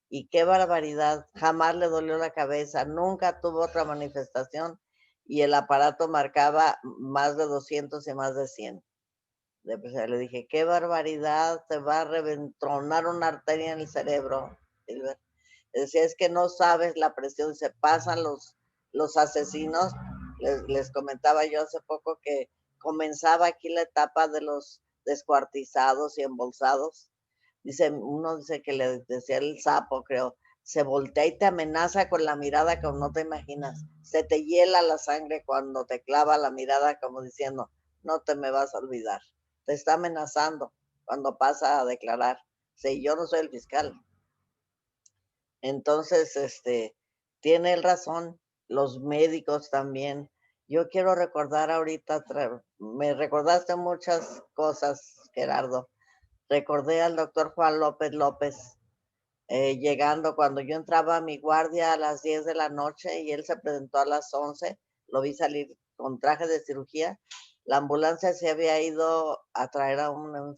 A: Y qué barbaridad, jamás le dolió la cabeza, nunca tuvo otra manifestación y el aparato marcaba más de 200 y más de 100. Le dije, qué barbaridad, te va a reventronar una arteria en el cerebro. Decía, es que no sabes la presión, se pasan los asesinos. Les comentaba yo hace poco que comenzaba aquí la etapa de los descuartizados y embolsados. Uno dice que le decía el sapo, creo, se voltea y te amenaza con la mirada como no te imaginas. Se te hiela la sangre cuando te clava la mirada como diciendo, no te me vas a olvidar. Te está amenazando cuando pasa a declarar. Sí, yo no soy el fiscal. Entonces, tiene razón, los médicos también. Yo quiero recordar ahorita, me recordaste muchas cosas, Gerardo. Recordé al doctor Juan López López llegando cuando yo entraba a mi guardia a las 10 de la noche y él se presentó a las 11. Lo vi salir con traje de cirugía. La ambulancia se había ido a traer a un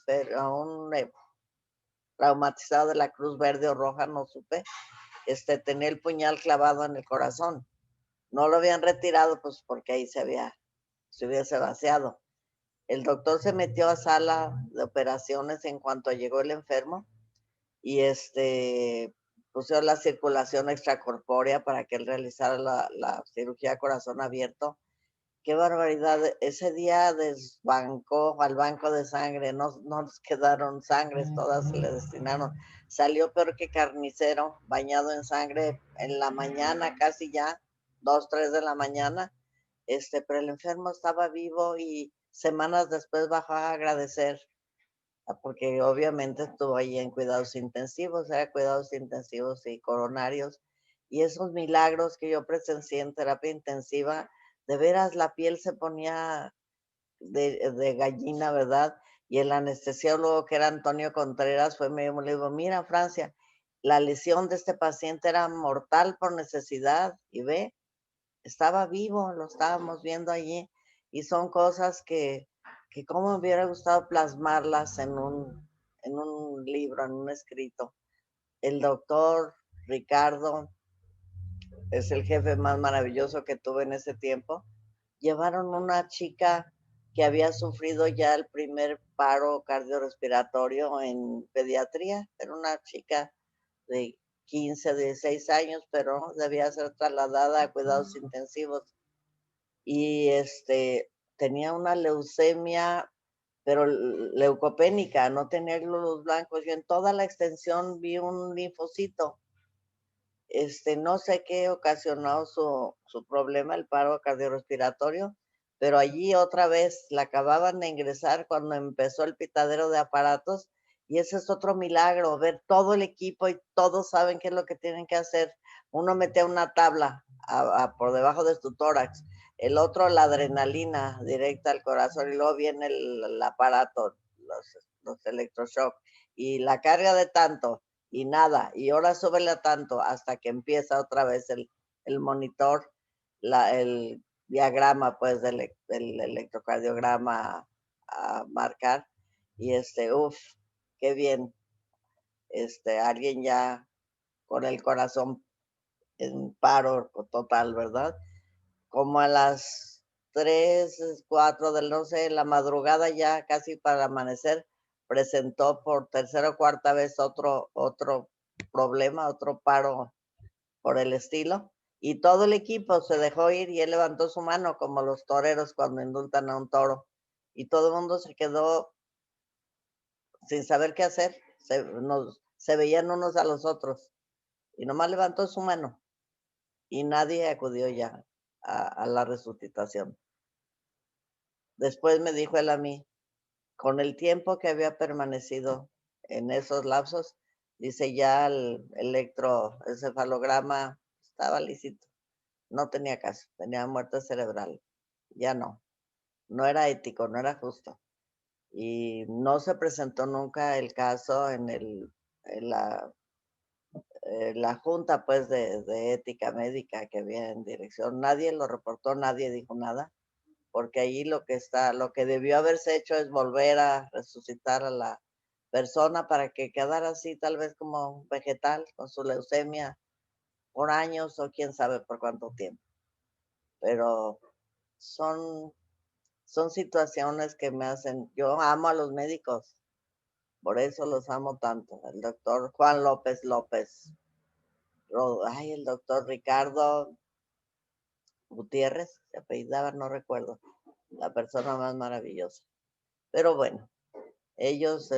A: traumatizado de la Cruz Verde o Roja, no supe. Tenía el puñal clavado en el corazón. No lo habían retirado pues porque ahí se hubiese vaciado. El doctor se metió a sala de operaciones en cuanto llegó el enfermo y puso la circulación extracorpórea para que él realizara la cirugía a corazón abierto. Qué barbaridad, ese día desbancó al banco de sangre, no nos quedaron sangres, todas se le destinaron. Salió peor que carnicero, bañado en sangre en la mañana, casi ya, 2, 3 de la mañana. Pero el enfermo estaba vivo y semanas después bajó a agradecer, porque obviamente estuvo ahí en cuidados intensivos, era cuidados intensivos y coronarios, y esos milagros que yo presencié en terapia intensiva, de veras la piel se ponía de gallina, ¿verdad? Y el anestesiólogo, que era Antonio Contreras, le digo, mira, Francia, la lesión de este paciente era mortal por necesidad, y ve, estaba vivo, lo estábamos viendo allí, y son cosas que como me hubiera gustado plasmarlas en un libro, en un escrito. El doctor Ricardo es el jefe más maravilloso que tuve en ese tiempo. Llevaron una chica que había sufrido ya el primer paro cardiorrespiratorio en pediatría. Era una chica de 15, 16 años, pero debía ser trasladada a cuidados intensivos. Y tenía una leucemia, pero leucopénica, no tenía glóbulos blancos. Yo en toda la extensión vi un linfocito. No sé qué ocasionó su problema, el paro cardiorrespiratorio, pero allí otra vez la acababan de ingresar cuando empezó el pitadero de aparatos, y ese es otro milagro, ver todo el equipo y todos saben qué es lo que tienen que hacer. Uno mete una tabla por debajo de tu tórax, el otro la adrenalina directa al corazón, y luego viene el aparato, los electroshock, y la carga de tanto, y nada, y ahora súbele a tanto hasta que empieza otra vez el monitor, el diagrama pues del electrocardiograma a marcar, y qué bien, alguien ya con el corazón en paro total, ¿verdad? Como a las 3, 4 de no sé, la madrugada, ya casi para amanecer, presentó por tercera o cuarta vez otro problema, otro paro por el estilo, y todo el equipo se dejó ir y él levantó su mano como los toreros cuando indultan a un toro, y todo el mundo se quedó sin saber qué hacer, se veían unos a los otros, y nomás levantó su mano y nadie acudió ya a la resucitación. Después me dijo él a mí, con el tiempo que había permanecido en esos lapsos, dice, ya el electroencefalograma estaba lícito, no tenía caso, tenía muerte cerebral, ya no era ético, no era justo. Y no se presentó nunca el caso en la junta pues de ética médica que había en dirección. Nadie lo reportó, nadie dijo nada, porque ahí lo que debió haberse hecho es volver a resucitar a la persona para que quedara así, tal vez como un vegetal con su leucemia por años o quién sabe por cuánto tiempo. Pero son situaciones que me hacen, yo amo a los médicos, por eso los amo tanto. El doctor Juan López, el doctor Ricardo Gutiérrez, se apellidaba, no recuerdo, la persona más maravillosa. Pero bueno, ellos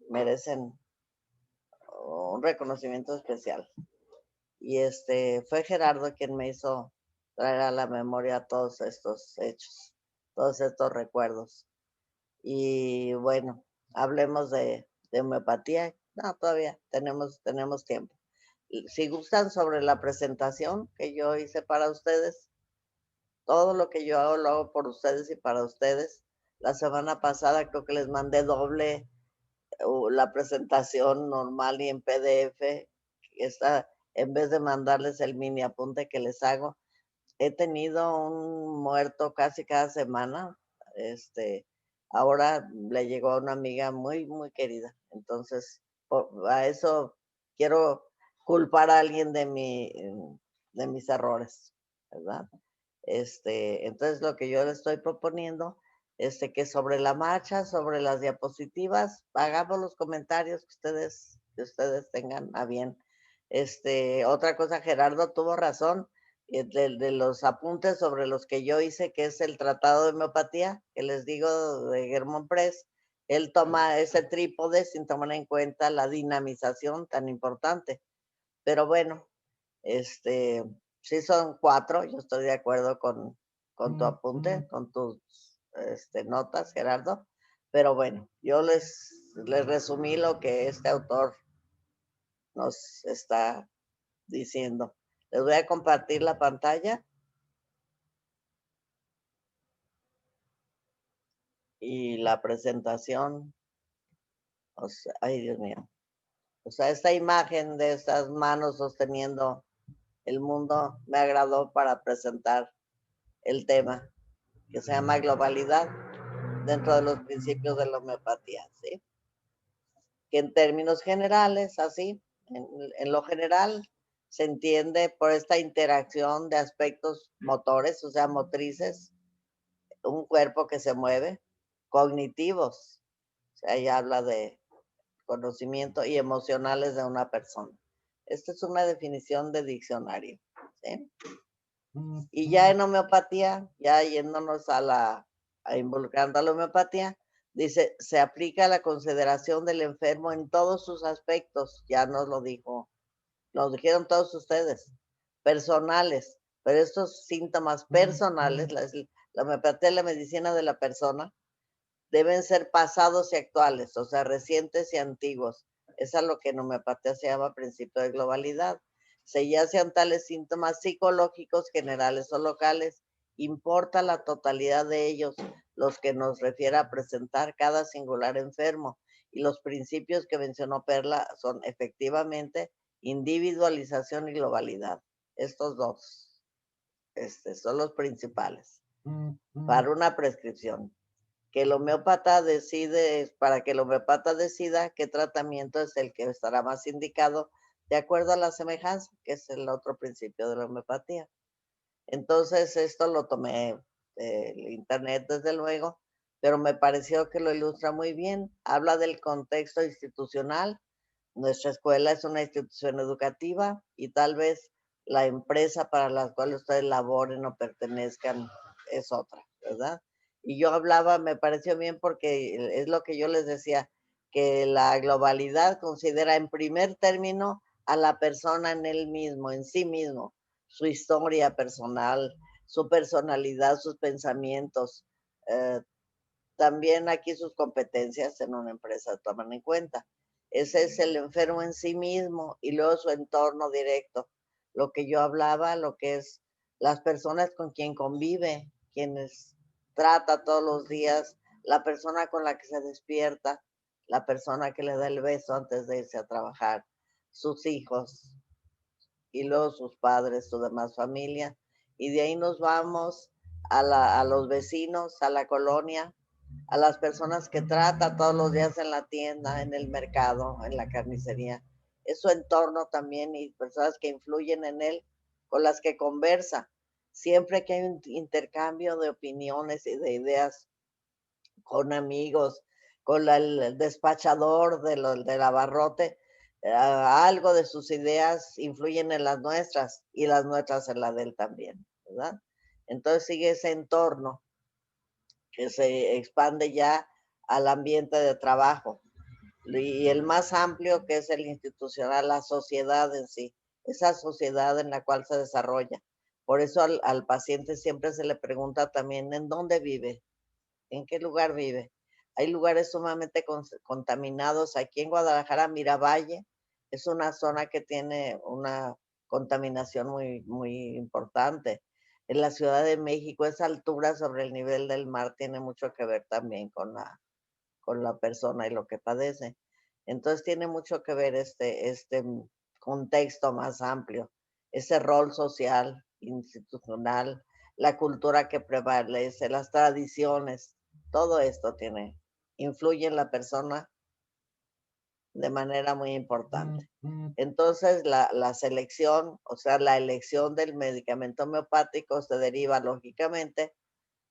A: merecen un reconocimiento especial. Y fue Gerardo quien me hizo traer a la memoria todos estos hechos, todos estos recuerdos. Y bueno, hablemos de homeopatía. No, todavía tenemos tiempo. Si gustan, sobre la presentación que yo hice para ustedes, todo lo que yo hago lo hago por ustedes y para ustedes. La semana pasada creo que les mandé doble la presentación normal y en PDF. En vez de mandarles el mini apunte que les hago, he tenido un muerto casi cada semana. Ahora le llegó a una amiga muy, muy querida. Entonces, a eso quiero culpar a alguien de mis errores, ¿verdad? Entonces lo que yo le estoy proponiendo, que sobre la marcha, sobre las diapositivas, hagamos los comentarios que ustedes tengan a bien. Otra cosa, Gerardo tuvo razón, de los apuntes sobre los que yo hice, que es el tratado de homeopatía, que les digo de Germán Press. Él toma ese trípode sin tomar en cuenta la dinamización tan importante. Pero bueno, sí son 4, yo estoy de acuerdo con tu apunte, con tus notas, Gerardo, pero bueno, yo les resumí lo que este autor nos está diciendo. Les voy a compartir la pantalla. Y la presentación, o sea, ay Dios mío. O sea, esta imagen de estas manos sosteniendo el mundo me agradó para presentar el tema, que se llama globalidad, dentro de los principios de la homeopatía, ¿sí? Que en términos generales, así, en lo general, se entiende por esta interacción de aspectos motores, o sea, motrices, un cuerpo que se mueve, cognitivos, o sea, ella habla de conocimiento y emocionales de una persona. Esta es una definición de diccionario, ¿sí? Y ya en homeopatía, ya yéndonos involucrando a la homeopatía, dice, se aplica la consideración del enfermo en todos sus aspectos, ya nos lo dijeron todos ustedes, personales, pero estos síntomas personales, la homeopatía es la medicina de la persona, deben ser pasados y actuales, o sea, recientes y antiguos. Es a lo que en homeopatía se llama principio de globalidad. Ya sean tales síntomas psicológicos generales o locales, importa la totalidad de ellos, los que nos refiere a presentar cada singular enfermo. Y los principios que mencionó Perla son efectivamente individualización y globalidad. Estos dos son los principales para una prescripción. Que el homeópata para que el homeópata decida qué tratamiento es el que estará más indicado de acuerdo a la semejanza, que es el otro principio de la homeopatía. Entonces, esto lo tomé del internet, desde luego, pero me pareció que lo ilustra muy bien. Habla del contexto institucional. Nuestra escuela es una institución educativa y tal vez la empresa para la cual ustedes laboren o pertenezcan es otra, ¿verdad? Y yo hablaba, me pareció bien porque es lo que yo les decía, que la globalidad considera en primer término a la persona en él mismo, en sí mismo, su historia personal, su personalidad, sus pensamientos, también aquí sus competencias en una empresa toman en cuenta. Ese es el enfermo en sí mismo y luego su entorno directo. Lo que yo hablaba, lo que es las personas con quien convive, quienes trata todos los días, la persona con la que se despierta, la persona que le da el beso antes de irse a trabajar, sus hijos y luego sus padres, su demás familia. Y de ahí nos vamos a los vecinos, a la colonia, a las personas que trata todos los días en la tienda, en el mercado, en la carnicería. Es su entorno también y personas que influyen en él, con las que conversa. Siempre que hay un intercambio de opiniones y de ideas con amigos, con el despachador del abarrote, algo de sus ideas influyen en las nuestras y las nuestras en la de él también, ¿verdad? Entonces sigue ese entorno que se expande ya al ambiente de trabajo. Y el más amplio, que es el institucional, la sociedad en sí, esa sociedad en la cual se desarrolla. Por eso al paciente siempre se le pregunta también en dónde vive, en qué lugar vive. Hay lugares sumamente contaminados. Aquí en Guadalajara, Miravalle, es una zona que tiene una contaminación muy, muy importante. En la Ciudad de México, esa altura sobre el nivel del mar tiene mucho que ver también con la persona y lo que padece. Entonces tiene mucho que ver este contexto más amplio, ese rol social, institucional, la cultura que prevalece, las tradiciones, todo esto influye en la persona de manera muy importante. Entonces la selección, o sea, la elección del medicamento homeopático se deriva lógicamente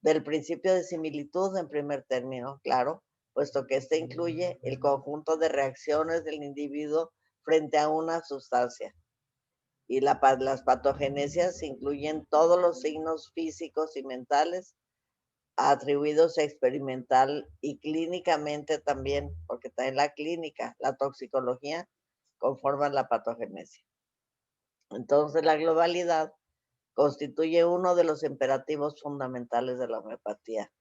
A: del principio de similitud en primer término, claro, puesto que este incluye el conjunto de reacciones del individuo frente a una sustancia. Y las patogenesias incluyen todos los signos físicos y mentales atribuidos experimental y clínicamente también, porque también la clínica, la toxicología, conforman la patogenesia. Entonces la globalidad constituye uno de los imperativos fundamentales de la homeopatía,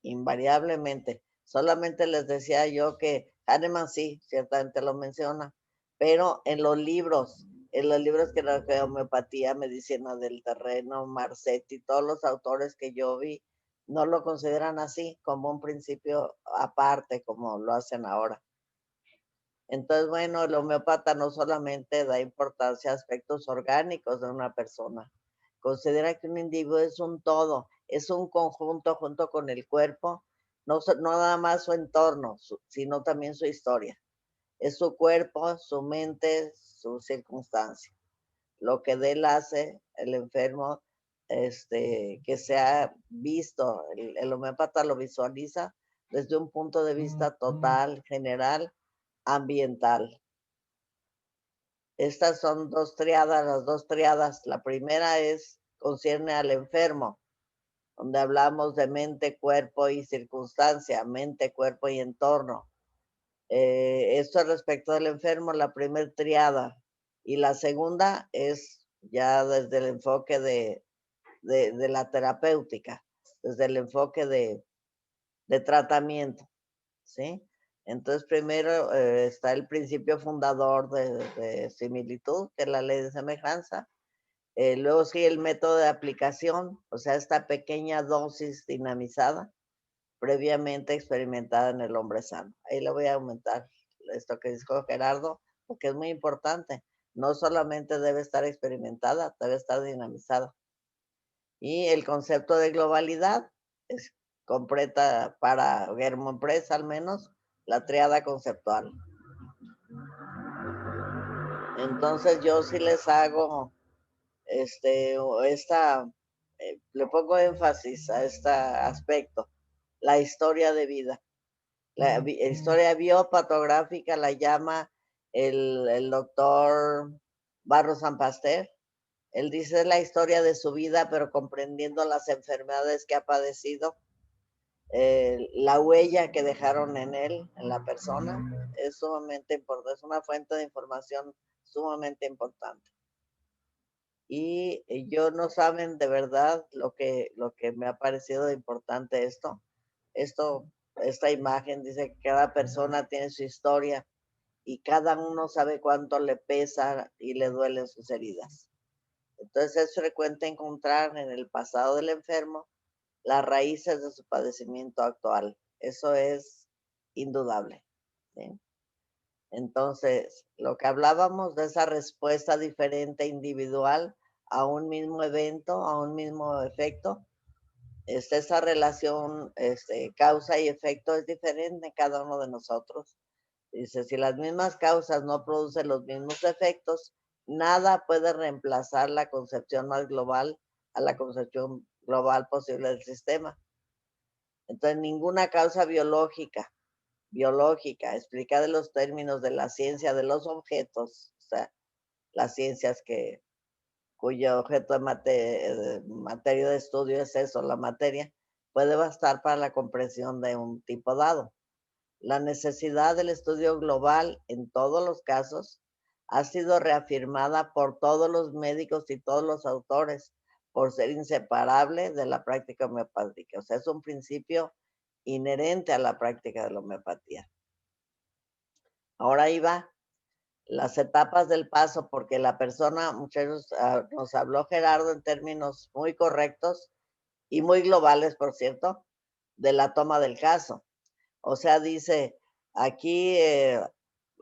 A: invariablemente. Solamente les decía yo que Hahnemann sí, ciertamente lo menciona, pero en los libros, en los libros que no de homeopatía, medicina del terreno, Marcetti, todos los autores que yo vi, no lo consideran así, como un principio aparte, como lo hacen ahora. Entonces, bueno, el homeópata no solamente da importancia a aspectos orgánicos de una persona, considera que un individuo es un todo, es un conjunto junto con el cuerpo, no nada más su entorno, sino también su historia. Es su cuerpo, su mente, su circunstancia. Lo que de él hace, el enfermo, que se ha visto, el homeópata lo visualiza desde un punto de vista total, general, ambiental. Estas son dos triadas, las dos triadas. La primera concierne al enfermo, donde hablamos de mente, cuerpo y circunstancia, mente, cuerpo y entorno. Esto es respecto del enfermo, la primera triada. Y la segunda es ya desde el enfoque de la terapéutica, desde el enfoque de tratamiento, ¿sí? Entonces, primero está el principio fundador de similitud, que es la ley de semejanza. Luego sigue el método de aplicación, o sea, esta pequeña dosis dinamizada, previamente experimentada en el hombre sano. Ahí le voy a aumentar esto que dijo Gerardo, porque es muy importante. No solamente debe estar experimentada, debe estar dinamizada. Y el concepto de globalidad es completa para Germán Press, al menos, la triada conceptual. Entonces yo sí les hago le pongo énfasis a este aspecto, la historia de vida. La historia biopatográfica la llama el doctor Barros San Pasteur. Él dice la historia de su vida, pero comprendiendo las enfermedades que ha padecido, la huella que dejaron en él, en la persona, es sumamente importante, es una fuente de información sumamente importante. Y yo no saben de verdad lo que me ha parecido importante esta imagen dice que cada persona tiene su historia y cada uno sabe cuánto le pesa y le duelen sus heridas. Entonces es frecuente encontrar en el pasado del enfermo las raíces de su padecimiento actual. Eso es indudable, ¿sí? Entonces, lo que hablábamos de esa respuesta diferente individual a un mismo evento, a un mismo efecto, esa relación causa y efecto es diferente en cada uno de nosotros. Dice, si las mismas causas no producen los mismos efectos, nada puede reemplazar la concepción más global a la concepción global posible del sistema. Entonces, ninguna causa biológica, explicada en los términos de la ciencia de los objetos, o sea, las ciencias cuyo objeto de materia de estudio es eso, la materia, puede bastar para la comprensión de un tipo dado. La necesidad del estudio global en todos los casos ha sido reafirmada por todos los médicos y todos los autores por ser inseparable de la práctica homeopática. O sea, es un principio inherente a la práctica de la homeopatía. Ahora ahí va las etapas del paso, porque la persona, muchachos, nos habló Gerardo en términos muy correctos y muy globales, por cierto, de la toma del caso. O sea, dice, aquí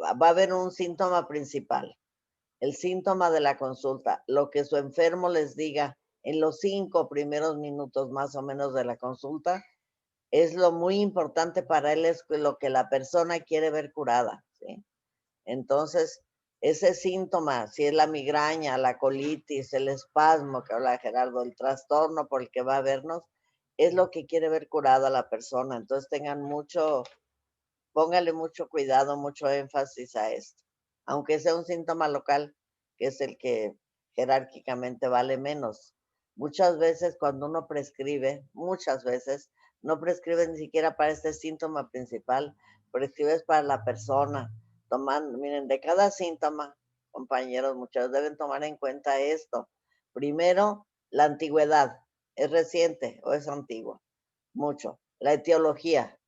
A: va a haber un síntoma principal, el síntoma de la consulta, lo que su enfermo les diga en los 5 primeros minutos más o menos de la consulta, es lo muy importante para él, es lo que la persona quiere ver curada, ¿sí? Entonces, ese síntoma, si es la migraña, la colitis, el espasmo, que habla Gerardo, el trastorno por el que va a vernos, es lo que quiere ver curada la persona. Entonces, póngale mucho cuidado, mucho énfasis a esto. Aunque sea un síntoma local, que es el que jerárquicamente vale menos. Muchas veces cuando uno prescribe, no prescribe ni siquiera para este síntoma principal, prescribes para la persona. Miren, de cada síntoma, compañeros, muchos deben tomar en cuenta esto. Primero, la antigüedad. ¿Es reciente o es antiguo? Mucho. La etiología,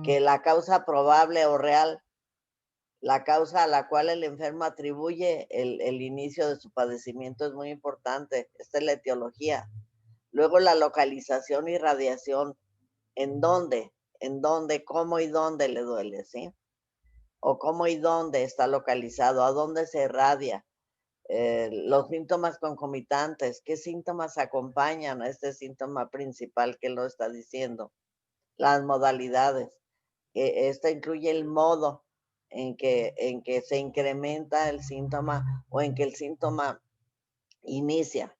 A: que la causa probable o real La causa a la cual el enfermo atribuye el inicio de su padecimiento es muy importante. Esta es la etiología. Luego la localización y radiación. ¿En dónde? ¿En dónde? ¿Cómo y dónde le duele? ¿Sí? O cómo y dónde está localizado, a dónde se irradia, los síntomas concomitantes, qué síntomas acompañan a este síntoma principal que lo está diciendo, las modalidades. Esta incluye el modo en que se incrementa el síntoma o en que el síntoma inicia,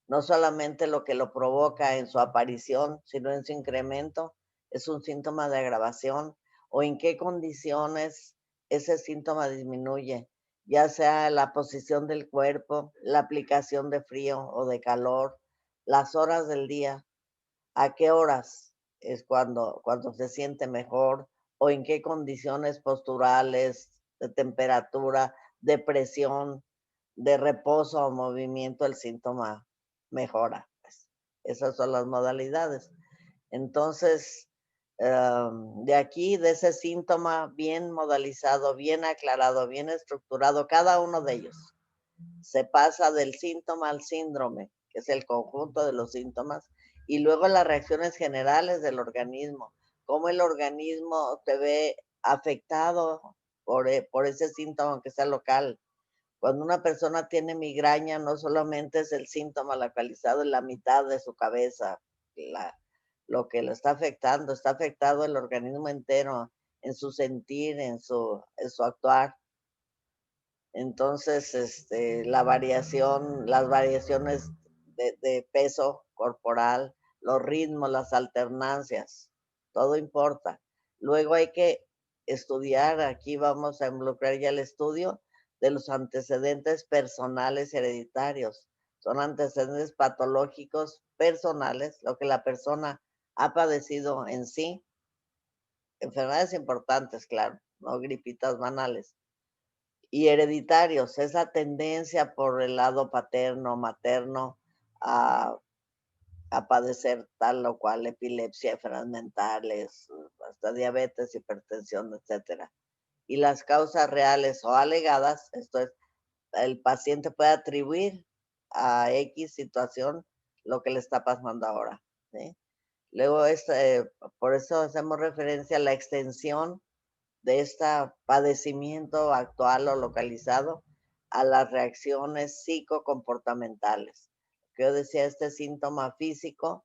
A: no solamente lo que lo provoca en su aparición, sino en su incremento, es un síntoma de agravación, o en qué condiciones ese síntoma disminuye, ya sea la posición del cuerpo, la aplicación de frío o de calor, las horas del día, a qué horas es cuando se siente mejor, o en qué condiciones posturales, de temperatura, de presión, de reposo o movimiento el síntoma mejora. Pues. Esas son las modalidades. Entonces, de aquí, de ese síntoma bien modalizado, bien aclarado, bien estructurado, cada uno de ellos, se pasa del síntoma al síndrome, que es el conjunto de los síntomas, y luego las reacciones generales del organismo, cómo el organismo se ve afectado por ese síntoma, aunque sea local. Cuando una persona tiene migraña, no solamente es el síntoma localizado en la mitad de su cabeza, lo que lo está afectado el organismo entero, en su sentir, en su actuar. Entonces, las variaciones de peso corporal, los ritmos, las alternancias, todo importa. Luego hay que estudiar, aquí vamos a involucrar ya el estudio de los antecedentes personales hereditarios. Son antecedentes patológicos personales, lo que la persona ha padecido en sí. Enfermedades importantes, claro, no gripitas banales. Y hereditarios, esa tendencia por el lado paterno, materno, a, a padecer tal o cual epilepsia, enfermedades mentales, hasta diabetes, hipertensión, etcétera. Y las causas reales o alegadas, esto es, el paciente puede atribuir a X situación lo que le está pasando ahora. ¿Sí? Luego, por eso hacemos referencia a la extensión de este padecimiento actual o localizado a las reacciones psicocomportamentales. Que yo decía, este síntoma físico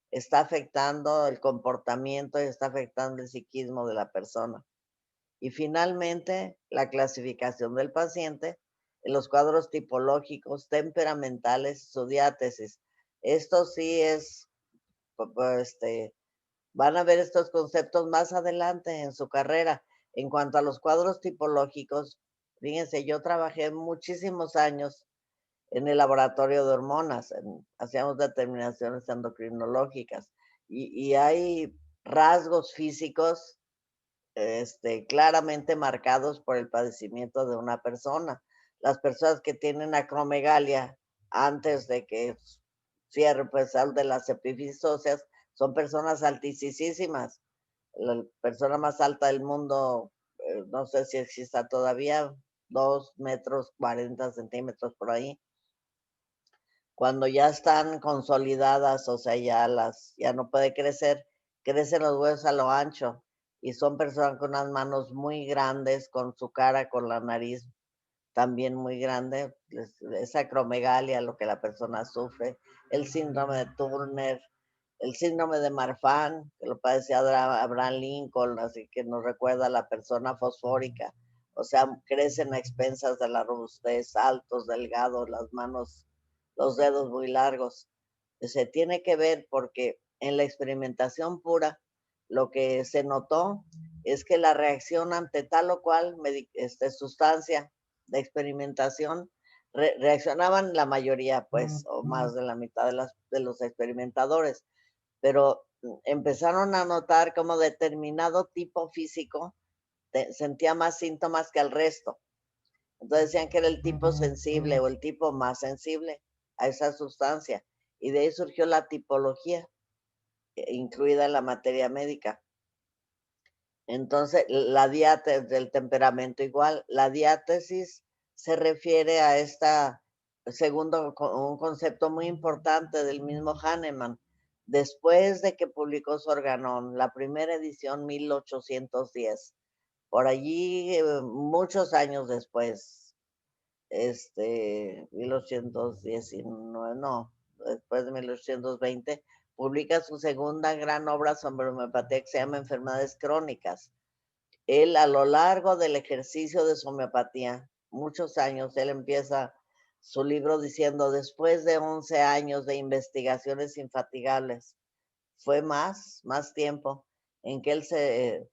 A: está afectando el comportamiento y está afectando el psiquismo de la persona. Y finalmente, la clasificación del paciente en los cuadros tipológicos, temperamentales, su diátesis. Esto sí es, van a ver estos conceptos más adelante en su carrera. En cuanto a los cuadros tipológicos, fíjense, yo trabajé muchísimos años en el laboratorio de hormonas, hacíamos determinaciones endocrinológicas y hay rasgos físicos claramente marcados por el padecimiento de una persona. Las personas que tienen acromegalia antes de que cierre pues de las epífisis óseas son personas altísimas. La persona más alta del mundo, no sé si exista todavía, 2 metros 40 centímetros por ahí. Cuando ya están consolidadas, o sea, ya no puede crecer, crecen los huesos a lo ancho y son personas con unas manos muy grandes, con su cara, con la nariz también muy grande, esa acromegalia, lo que la persona sufre, el síndrome de Turner, el síndrome de Marfan, que lo padecía Abraham Lincoln, así que nos recuerda a la persona fosfórica, o sea, crecen a expensas de la robustez, altos, delgados, las manos, los dedos muy largos. Se tiene que ver porque en la experimentación pura, lo que se notó es que la reacción ante tal o cual sustancia de experimentación, reaccionaban la mayoría, pues, o más de la mitad de los experimentadores, pero empezaron a notar como determinado tipo físico sentía más síntomas que el resto. Entonces decían que era el tipo sensible o el tipo más sensible a esa sustancia. Y de ahí surgió la tipología, incluida en la materia médica. Entonces, la diátesis del temperamento igual. La diátesis se refiere a un concepto muy importante del mismo Hahnemann. Después de que publicó su Organón, la primera edición 1810, por allí muchos años después, 1819, no, después de 1820, publica su segunda gran obra sobre homeopatía que se llama Enfermedades Crónicas. Él, a lo largo del ejercicio de su homeopatía, muchos años, él empieza su libro diciendo, después de 11 años de investigaciones infatigables, fue más tiempo en que él se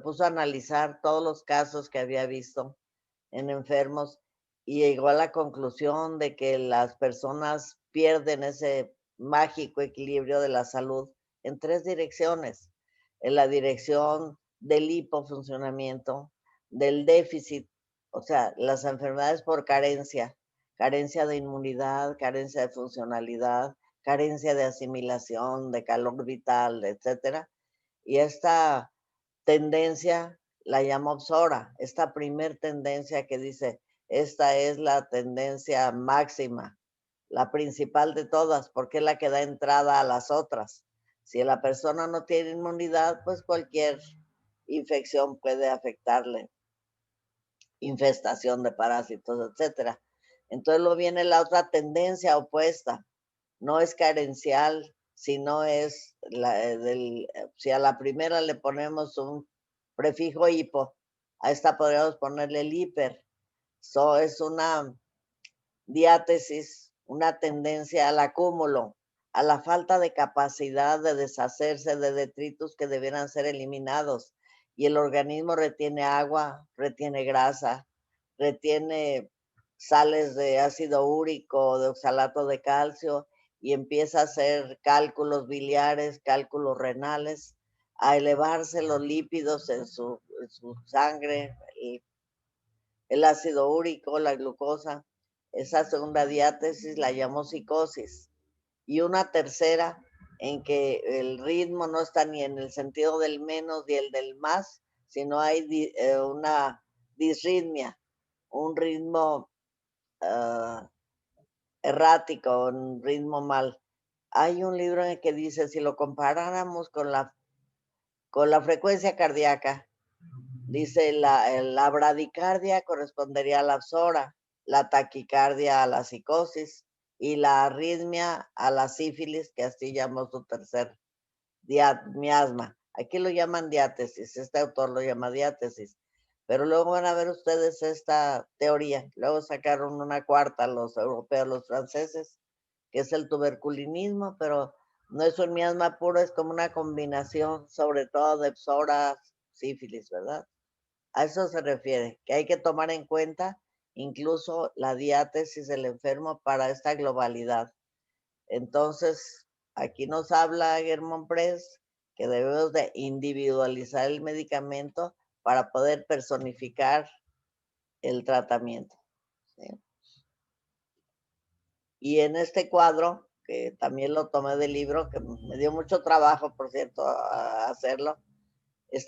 A: puso a analizar todos los casos que había visto en enfermos y llegó a la conclusión de que las personas pierden ese mágico equilibrio de la salud en 3 direcciones. En la dirección del hipofuncionamiento, del déficit, o sea, las enfermedades por carencia de inmunidad, carencia de funcionalidad, carencia de asimilación, de calor vital, etcétera. Y esta tendencia la llamo Psora, esta primer tendencia que dice, esta es la tendencia máxima, la principal de todas, porque es la que da entrada a las otras. Si la persona no tiene inmunidad, pues cualquier infección puede afectarle, infestación de parásitos, etcétera. Entonces luego viene la otra tendencia opuesta, no es carencial, sino es si a la primera le ponemos un prefijo hipo, a esta podríamos ponerle el hiper. Es una diátesis, una tendencia al acúmulo, a la falta de capacidad de deshacerse de detritos que debieran ser eliminados. Y el organismo retiene agua, retiene grasa, retiene sales de ácido úrico, de oxalato de calcio, y empieza a hacer cálculos biliares, cálculos renales, a elevarse los lípidos en su sangre, el ácido úrico, la glucosa. Esa segunda diátesis la llamó psicosis. Y una tercera en que el ritmo no está ni en el sentido del menos ni el del más, sino hay una disritmia, un ritmo errático, un ritmo mal. Hay un libro en el que dice, si lo comparáramos con la frecuencia cardíaca, dice la bradicardia correspondería a la psora, la taquicardia a la psicosis y la arritmia a la sífilis, que así llamó su tercer miasma. Aquí lo llaman diátesis, este autor lo llama diátesis. Pero luego van a ver ustedes esta teoría. Luego sacaron una cuarta los europeos, los franceses, que es el tuberculinismo, pero no es un miasma puro, es como una combinación, sobre todo de psora, sífilis, ¿verdad? A eso se refiere, que hay que tomar en cuenta incluso la diátesis del enfermo para esta globalidad. Entonces, aquí nos habla Germán Press que debemos de individualizar el medicamento para poder personificar el tratamiento, ¿sí? Y en este cuadro, que también lo tomé del libro, que me dio mucho trabajo, por cierto, hacerlo,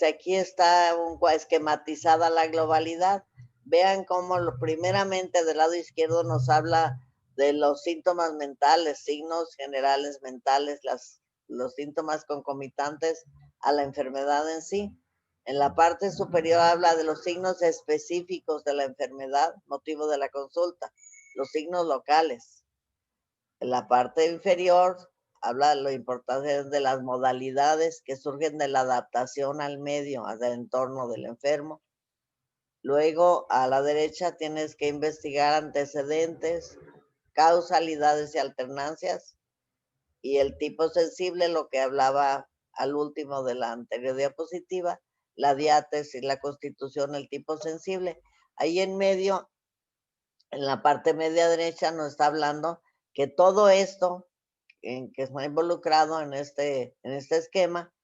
A: aquí está esquematizada la globalidad. Vean cómo primeramente del lado izquierdo nos habla de los síntomas mentales, signos generales mentales, los síntomas concomitantes a la enfermedad en sí. En la parte superior habla de los signos específicos de la enfermedad, motivo de la consulta, los signos locales. En la parte inferior habla de lo importante de las modalidades que surgen de la adaptación al medio, al entorno del enfermo. Luego, a la derecha tienes que investigar antecedentes, causalidades y alternancias. Y el tipo sensible, lo que hablaba al último de la anterior diapositiva, la diátesis, la constitución, el tipo sensible. Ahí en medio, en la parte media derecha, nos está hablando que todo esto en que está involucrado en este esquema,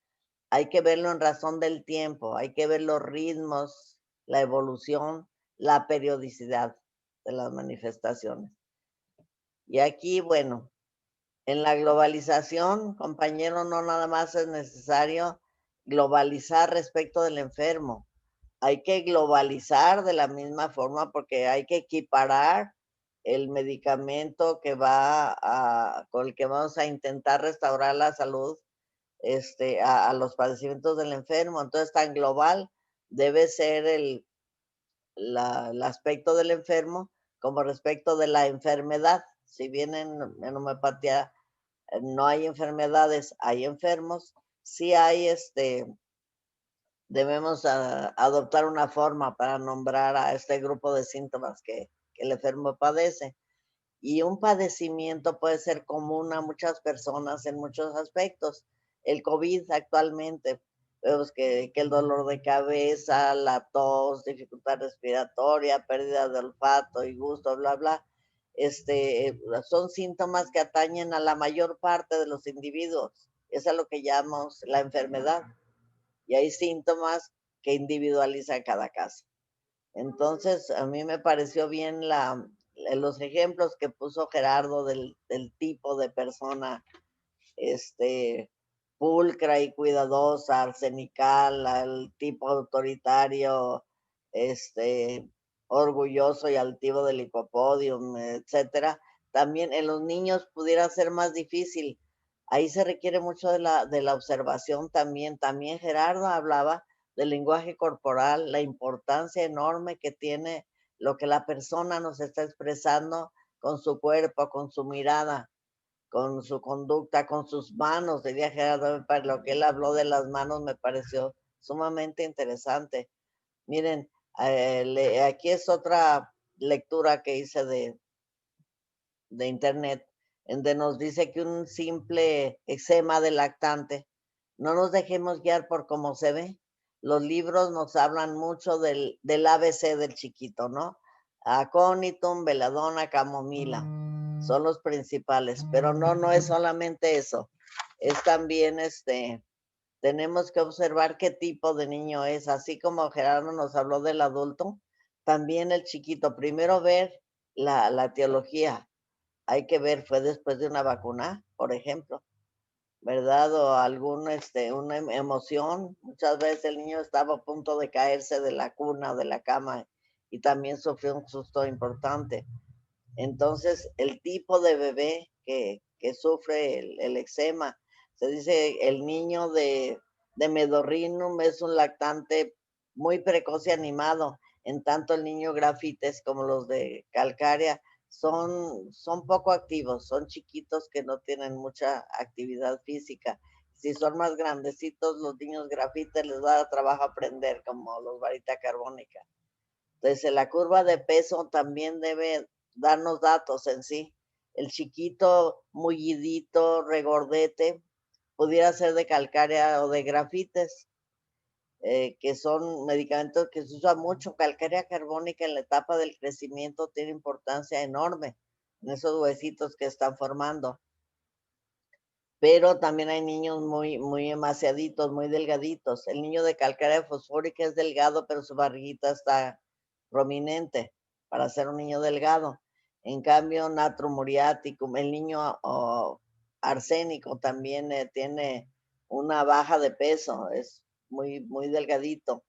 A: hay que verlo en razón del tiempo, hay que ver los ritmos, la evolución, la periodicidad de las manifestaciones. Y aquí, bueno, en la globalización, compañero, no nada más es necesario globalizar respecto del enfermo. Hay que globalizar de la misma forma porque hay que equiparar el medicamento con el que vamos a intentar restaurar la salud a los padecimientos del enfermo. Entonces, tan global debe ser el aspecto del enfermo como respecto de la enfermedad. Si bien en homeopatía no hay enfermedades, hay enfermos, sí hay debemos adoptar una forma para nombrar a este grupo de síntomas que el enfermo padece. Y un padecimiento puede ser común a muchas personas en muchos aspectos. El COVID actualmente, vemos que el dolor de cabeza, la tos, dificultad respiratoria, pérdida de olfato y gusto, bla, bla, son síntomas que atañen a la mayor parte de los individuos. Eso es lo que llamamos la enfermedad. Y hay síntomas que individualizan cada caso. Entonces, a mí me pareció bien los ejemplos que puso Gerardo del tipo de persona pulcra y cuidadosa, arsenical, al tipo autoritario, orgulloso y altivo del Lycopodium, etcétera. También en los niños pudiera ser más difícil. Ahí se requiere mucho de la observación también. También Gerardo hablaba del lenguaje corporal, la importancia enorme que tiene lo que la persona nos está expresando con su cuerpo, con su mirada, con su conducta, con sus manos. Diría Gerardo, para lo que él habló de las manos me pareció sumamente interesante. Miren, aquí es otra lectura que hice de internet, en donde nos dice que un simple eczema de lactante, no nos dejemos guiar por cómo se ve. Los libros nos hablan mucho del ABC del chiquito, ¿no? Aconitum, belladonna, camomila, son los principales, pero no es solamente eso, es también tenemos que observar qué tipo de niño es, así como Gerardo nos habló del adulto, también el chiquito, primero ver la etiología. Hay que ver, fue después de una vacuna, por ejemplo, ¿verdad? O una emoción. Muchas veces el niño estaba a punto de caerse de la cuna o de la cama y también sufrió un susto importante. Entonces, el tipo de bebé que sufre el eczema, se dice el niño de Medorrinum es un lactante muy precoz y animado, en tanto el niño grafites como los de calcárea son poco activos, son chiquitos que no tienen mucha actividad física. Si son más grandecitos, los niños grafites les da trabajo aprender, como los varita carbónica. Entonces, la curva de peso también debe darnos datos en sí. El chiquito mullidito, regordete, pudiera ser de calcárea o de grafites, que son medicamentos que se usan mucho. Calcárea carbónica en la etapa del crecimiento tiene importancia enorme en esos huesitos que están formando. Pero también hay niños muy emaciaditos, muy delgaditos. El niño de calcárea fosfórica es delgado, pero su barriguita está prominente para ser un niño delgado. En cambio, natrum muriaticum, el niño arsénico también tiene una baja de peso, es muy delgadito.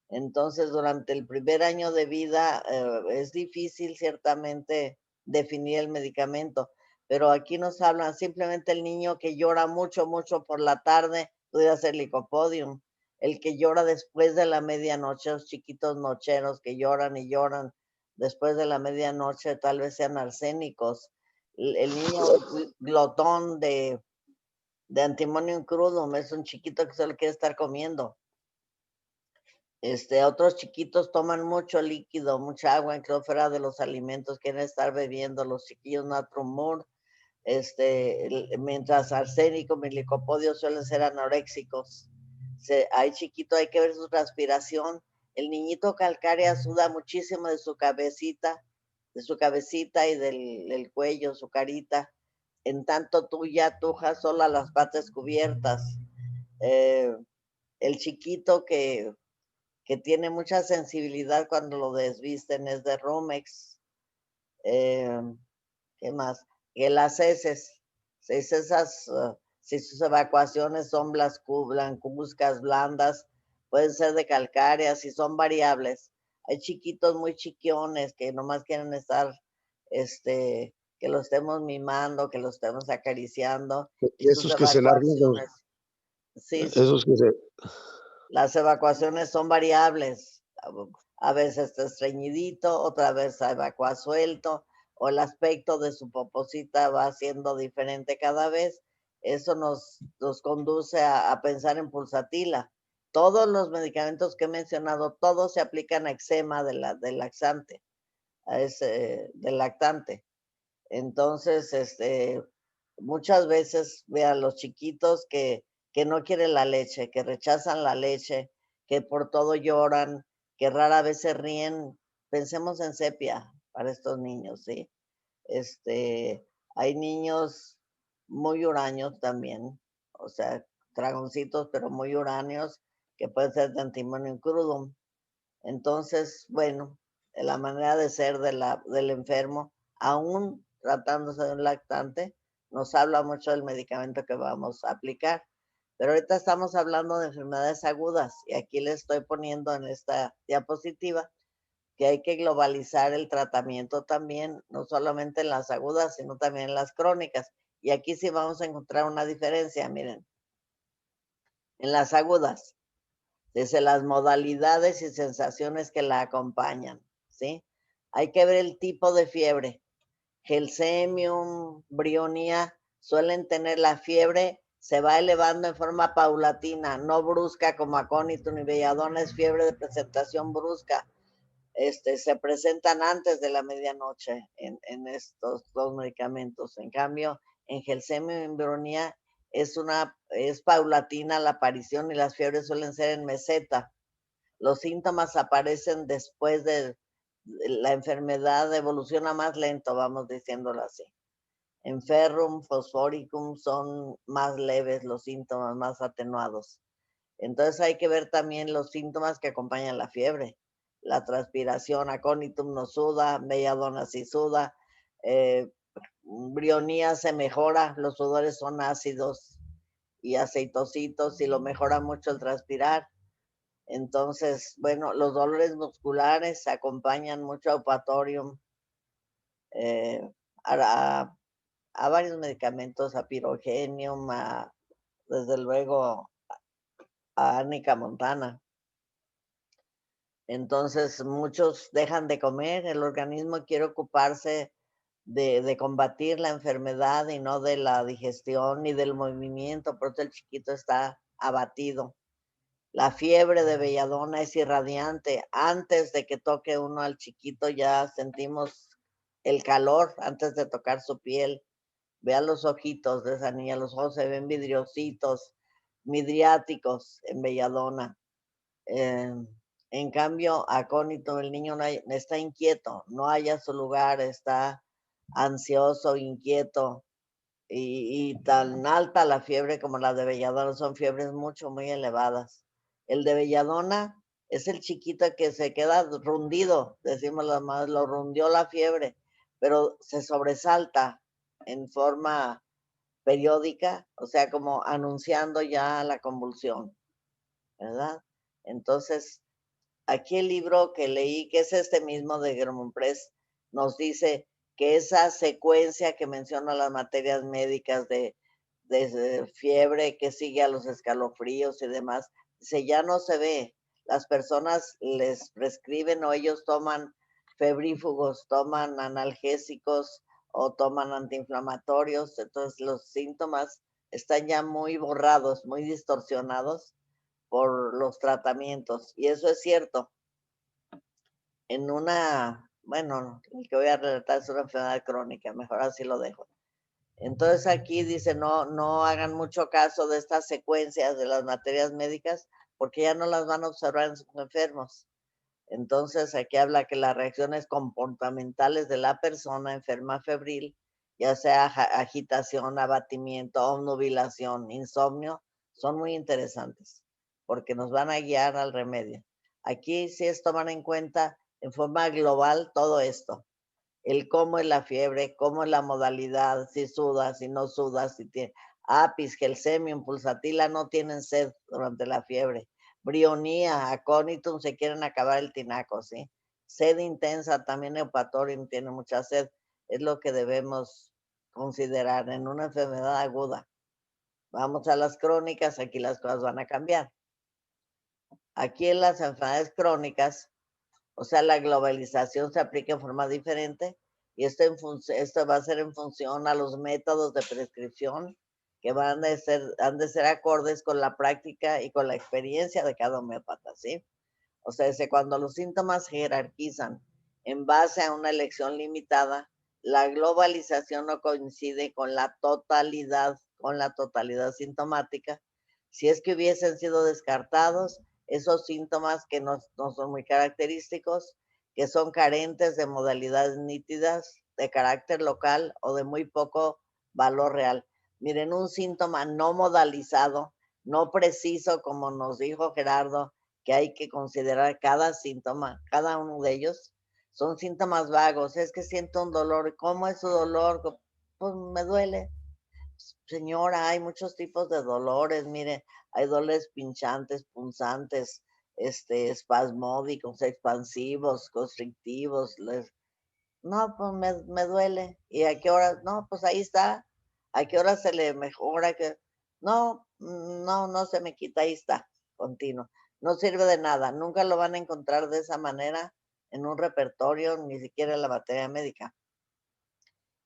A: Entonces, durante el primer año de vida es difícil ciertamente definir el medicamento, pero aquí nos hablan simplemente el niño que llora mucho por la tarde, puede ser Lycopodium. El que llora después de la medianoche, los chiquitos nocheros que lloran y lloran después de la medianoche, tal vez sean arsénicos. El niño glotón de Antimonium crudum es un chiquito que solo quiere estar comiendo. Otros chiquitos toman mucho líquido, mucha agua, incluso fuera de los alimentos, quieren estar bebiendo. Los chiquillos natrum mur, mientras arsénico y Lycopodio suelen ser anoréxicos. Hay chiquito, hay que ver su respiración. El niñito calcárea suda muchísimo de su cabecita y del cuello, su carita. En tanto tú ya tujas solo las patas cubiertas. El chiquito que tiene mucha sensibilidad cuando lo desvisten es de Rumex. ¿Qué más? Que las heces esas si sus evacuaciones son blancuzcas, blandas, pueden ser de calcáreas y son variables. Hay chiquitos muy chiquiones que nomás quieren estar, que los estemos mimando, que los estemos acariciando. Y sus
F: Esos que se largan,
A: sí,
F: esos que se...
A: las evacuaciones son variables. A veces está estreñidito, otra vez evacúa suelto, o el aspecto de su poposita va siendo diferente cada vez. Eso nos conduce a pensar en pulsatila. Todos los medicamentos que he mencionado, todos se aplican a eczema del laxante, del lactante. Entonces, muchas veces vean los chiquitos que no quieren la leche, que rechazan la leche, que por todo lloran, que rara vez se ríen. Pensemos en sepia para estos niños, ¿sí? Hay niños muy huraños también, o sea, dragoncitos, pero muy huraños, que pueden ser de antimonio crudo. Entonces, bueno, la manera de ser del enfermo, aún tratándose de un lactante, nos habla mucho del medicamento que vamos a aplicar. Pero ahorita estamos hablando de enfermedades agudas y aquí les estoy poniendo en esta diapositiva que hay que globalizar el tratamiento también, no solamente en las agudas, sino también en las crónicas. Y aquí sí vamos a encontrar una diferencia, miren. En las agudas, desde las modalidades y sensaciones que la acompañan, ¿sí? Hay que ver el tipo de fiebre. Gelsemium, Brionia, suelen tener la fiebre, se va elevando en forma paulatina, no brusca como acónito ni belladona, es fiebre de presentación brusca. Se presentan antes de la medianoche en estos dos medicamentos. En cambio, en Gelsemium y en Brionia es paulatina la aparición y las fiebres suelen ser en meseta. Los síntomas aparecen después de la enfermedad, evoluciona más lento, vamos diciéndolo así. En Ferrum, Fosforicum son más leves los síntomas, más atenuados. Entonces hay que ver también los síntomas que acompañan la fiebre. La transpiración, aconitum no suda, belladona sí suda, Brionía se mejora, los sudores son ácidos y aceitositos y lo mejora mucho el transpirar. Entonces, bueno, los dolores musculares acompañan mucho a Eupatorium, a varios medicamentos, a Pirogenium, desde luego a Arnica montana. Entonces, muchos dejan de comer, el organismo quiere ocuparse de combatir la enfermedad y no de la digestión ni del movimiento, por eso el chiquito está abatido. La fiebre de belladona es irradiante. Antes de que toque uno al chiquito ya sentimos el calor antes de tocar su piel. Vean los ojitos de esa niña, los ojos se ven vidriositos, midriáticos en belladona. En cambio, acónito, el niño está inquieto, no halla su lugar, está ansioso, inquieto y tan alta la fiebre como la de belladona, son fiebres muy elevadas. El de belladona es el chiquito que se queda rundido, decimos las madres, lo rundió la fiebre, pero se sobresalta en forma periódica, o sea, como anunciando ya la convulsión, ¿verdad? Entonces, aquí el libro que leí, que es este mismo de Germán Press, nos dice que esa secuencia que menciona las materias médicas de fiebre que sigue a los escalofríos y demás, dice, ya no se ve. Las personas les prescriben o ellos toman febrífugos, toman analgésicos o toman antiinflamatorios, entonces los síntomas están ya muy borrados, muy distorsionados por los tratamientos. Y eso es cierto. Bueno, el que voy a relatar es una enfermedad crónica, mejor así lo dejo. Entonces aquí dice, no hagan mucho caso de estas secuencias de las materias médicas porque ya no las van a observar en sus enfermos. Entonces aquí habla que las reacciones comportamentales de la persona enferma febril, ya sea agitación, abatimiento, obnubilación, insomnio, son muy interesantes porque nos van a guiar al remedio. Aquí sí es tomar en cuenta en forma global todo esto. El cómo es la fiebre, cómo es la modalidad, si suda, si no suda, si tiene. Apis, Gelsemium, Pulsatila no tienen sed durante la fiebre. Brionía, Aconitum se quieren acabar el tinaco, ¿sí? Sed intensa, también Eupatorium tiene mucha sed. Es lo que debemos considerar en una enfermedad aguda. Vamos a las crónicas, aquí las cosas van a cambiar. Aquí en las enfermedades crónicas, o sea, la globalización se aplica en forma diferente y esto va a ser en función a los métodos de prescripción que han de ser acordes con la práctica y con la experiencia de cada homeópata, ¿sí? O sea, cuando los síntomas se jerarquizan en base a una elección limitada, la globalización no coincide con la totalidad sintomática. Si es que hubiesen sido descartados esos síntomas que no son muy característicos, que son carentes de modalidades nítidas, de carácter local o de muy poco valor real. Miren, un síntoma no modalizado, no preciso, como nos dijo Gerardo, que hay que considerar cada síntoma, cada uno de ellos. Son síntomas vagos, es que siento un dolor. ¿Cómo es su dolor? Pues me duele. Señora, hay muchos tipos de dolores, mire, hay dolores pinchantes, punzantes, espasmódicos, expansivos, constrictivos. No, pues me duele. ¿Y a qué hora? No, pues ahí está. ¿A qué hora se le mejora? No, no se me quita, ahí está, continuo. No sirve de nada, nunca lo van a encontrar de esa manera en un repertorio, ni siquiera en la materia médica.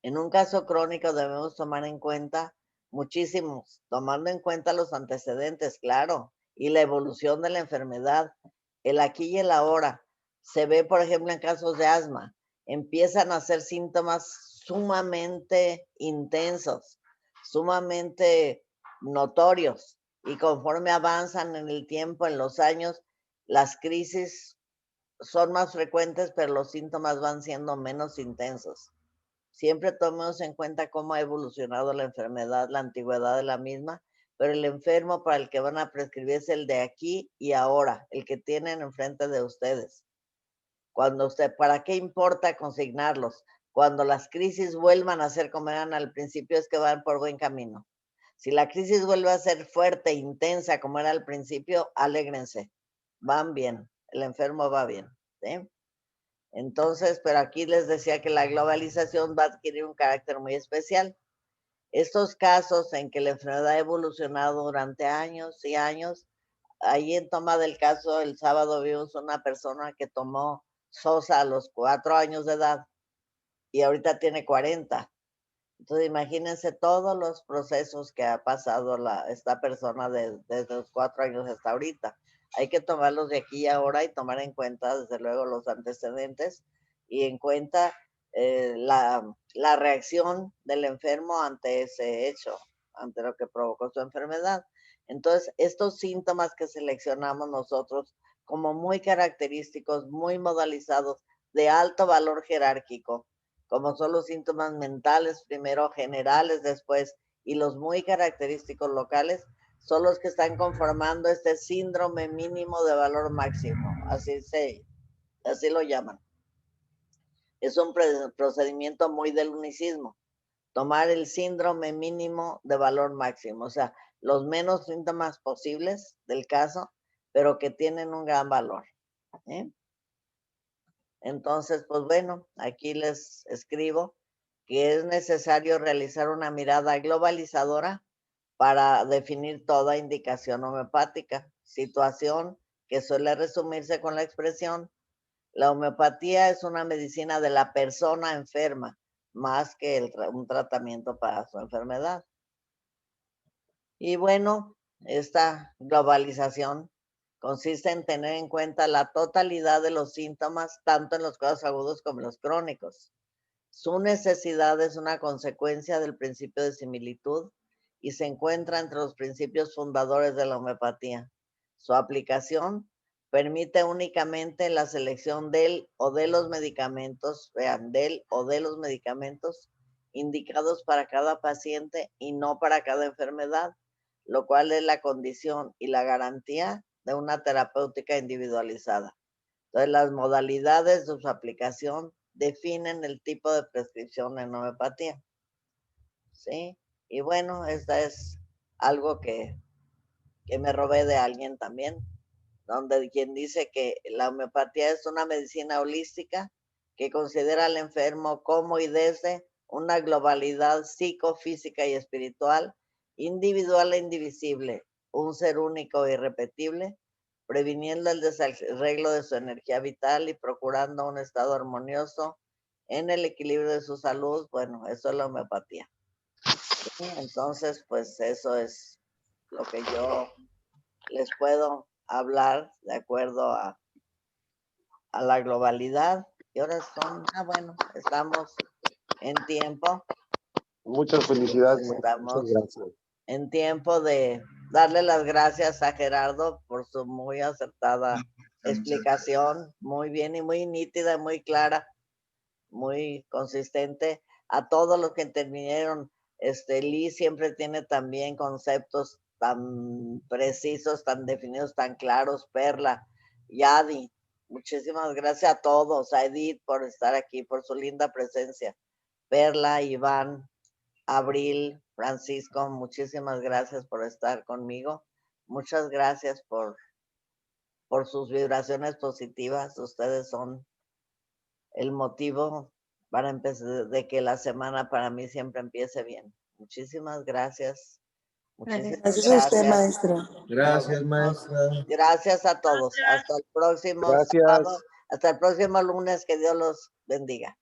A: En un caso crónico debemos tomar en cuenta muchísimos, tomando en cuenta los antecedentes, claro, y la evolución de la enfermedad, el aquí y el ahora. Se ve, por ejemplo, en casos de asma, empiezan a ser síntomas sumamente intensos, sumamente notorios, y conforme avanzan en el tiempo, en los años, las crisis son más frecuentes, pero los síntomas van siendo menos intensos. Siempre tomemos en cuenta cómo ha evolucionado la enfermedad, la antigüedad de la misma, pero el enfermo para el que van a prescribir es el de aquí y ahora, el que tienen enfrente de ustedes. ¿Para qué importa consignarlos? Cuando las crisis vuelvan a ser como eran al principio, es que van por buen camino. Si la crisis vuelve a ser fuerte, intensa, como era al principio, alégrense. Van bien, el enfermo va bien, ¿sí? Entonces, pero aquí les decía que la globalización va a adquirir un carácter muy especial. Estos casos en que la enfermedad ha evolucionado durante años y años, ahí en Toma del Caso, el sábado vimos una persona que tomó Sosa a los 4 años de edad y ahorita tiene 40. Entonces, imagínense todos los procesos que ha pasado esta persona desde los 4 años hasta ahorita. Hay que tomarlos de aquí y ahora y tomar en cuenta, desde luego, los antecedentes y en cuenta la reacción del enfermo ante ese hecho, ante lo que provocó su enfermedad. Entonces, estos síntomas que seleccionamos nosotros como muy característicos, muy modalizados, de alto valor jerárquico, como son los síntomas mentales, primero generales, después, y los muy característicos locales, son los que están conformando este síndrome mínimo de valor máximo, así lo llaman. Es un procedimiento muy del unicismo, tomar el síndrome mínimo de valor máximo, o sea, los menos síntomas posibles del caso, pero que tienen un gran valor, ¿eh? Entonces, pues bueno, aquí les escribo que es necesario realizar una mirada globalizadora para definir toda indicación homeopática, situación que suele resumirse con la expresión: la homeopatía es una medicina de la persona enferma, más que un tratamiento para su enfermedad. Y bueno, esta globalización consiste en tener en cuenta la totalidad de los síntomas, tanto en los casos agudos como en los crónicos. Su necesidad es una consecuencia del principio de similitud y se encuentra entre los principios fundadores de la homeopatía. Su aplicación permite únicamente la selección del o de los medicamentos, del o de los medicamentos indicados para cada paciente y no para cada enfermedad, lo cual es la condición y la garantía de una terapéutica individualizada. Entonces, las modalidades de su aplicación definen el tipo de prescripción en homeopatía, ¿sí? Y bueno, esta es algo que me robé de alguien también, donde quien dice que la homeopatía es una medicina holística que considera al enfermo como y desde una globalidad psicofísica y espiritual, individual e indivisible, un ser único e irrepetible, previniendo el desarreglo de su energía vital y procurando un estado armonioso en el equilibrio de su salud. Bueno, eso es la homeopatía. Entonces, pues eso es lo que yo les puedo hablar de acuerdo a la globalidad. Y ahora son, bueno, estamos en tiempo.
F: Muchas felicidades.
A: Estamos
F: Muchas gracias.
A: en tiempo de darle las gracias a Gerardo por su muy acertada explicación, muy bien y muy nítida, muy clara, muy consistente. A todos los que intervinieron, Liz siempre tiene también conceptos tan precisos, tan definidos, tan claros. Perla, Yadi, muchísimas gracias a todos, a Edith por estar aquí, por su linda presencia. Perla, Iván, Abril, Francisco, muchísimas gracias por estar conmigo. Muchas gracias por sus vibraciones positivas. Ustedes son el motivo para empezar, de que la semana para mí siempre empiece bien. Muchísimas gracias. Muchísimas
E: Gracias a usted, maestra.
F: Gracias, maestra.
A: Gracias a todos. Hasta el próximo sábado. Hasta el próximo lunes. Que Dios los bendiga.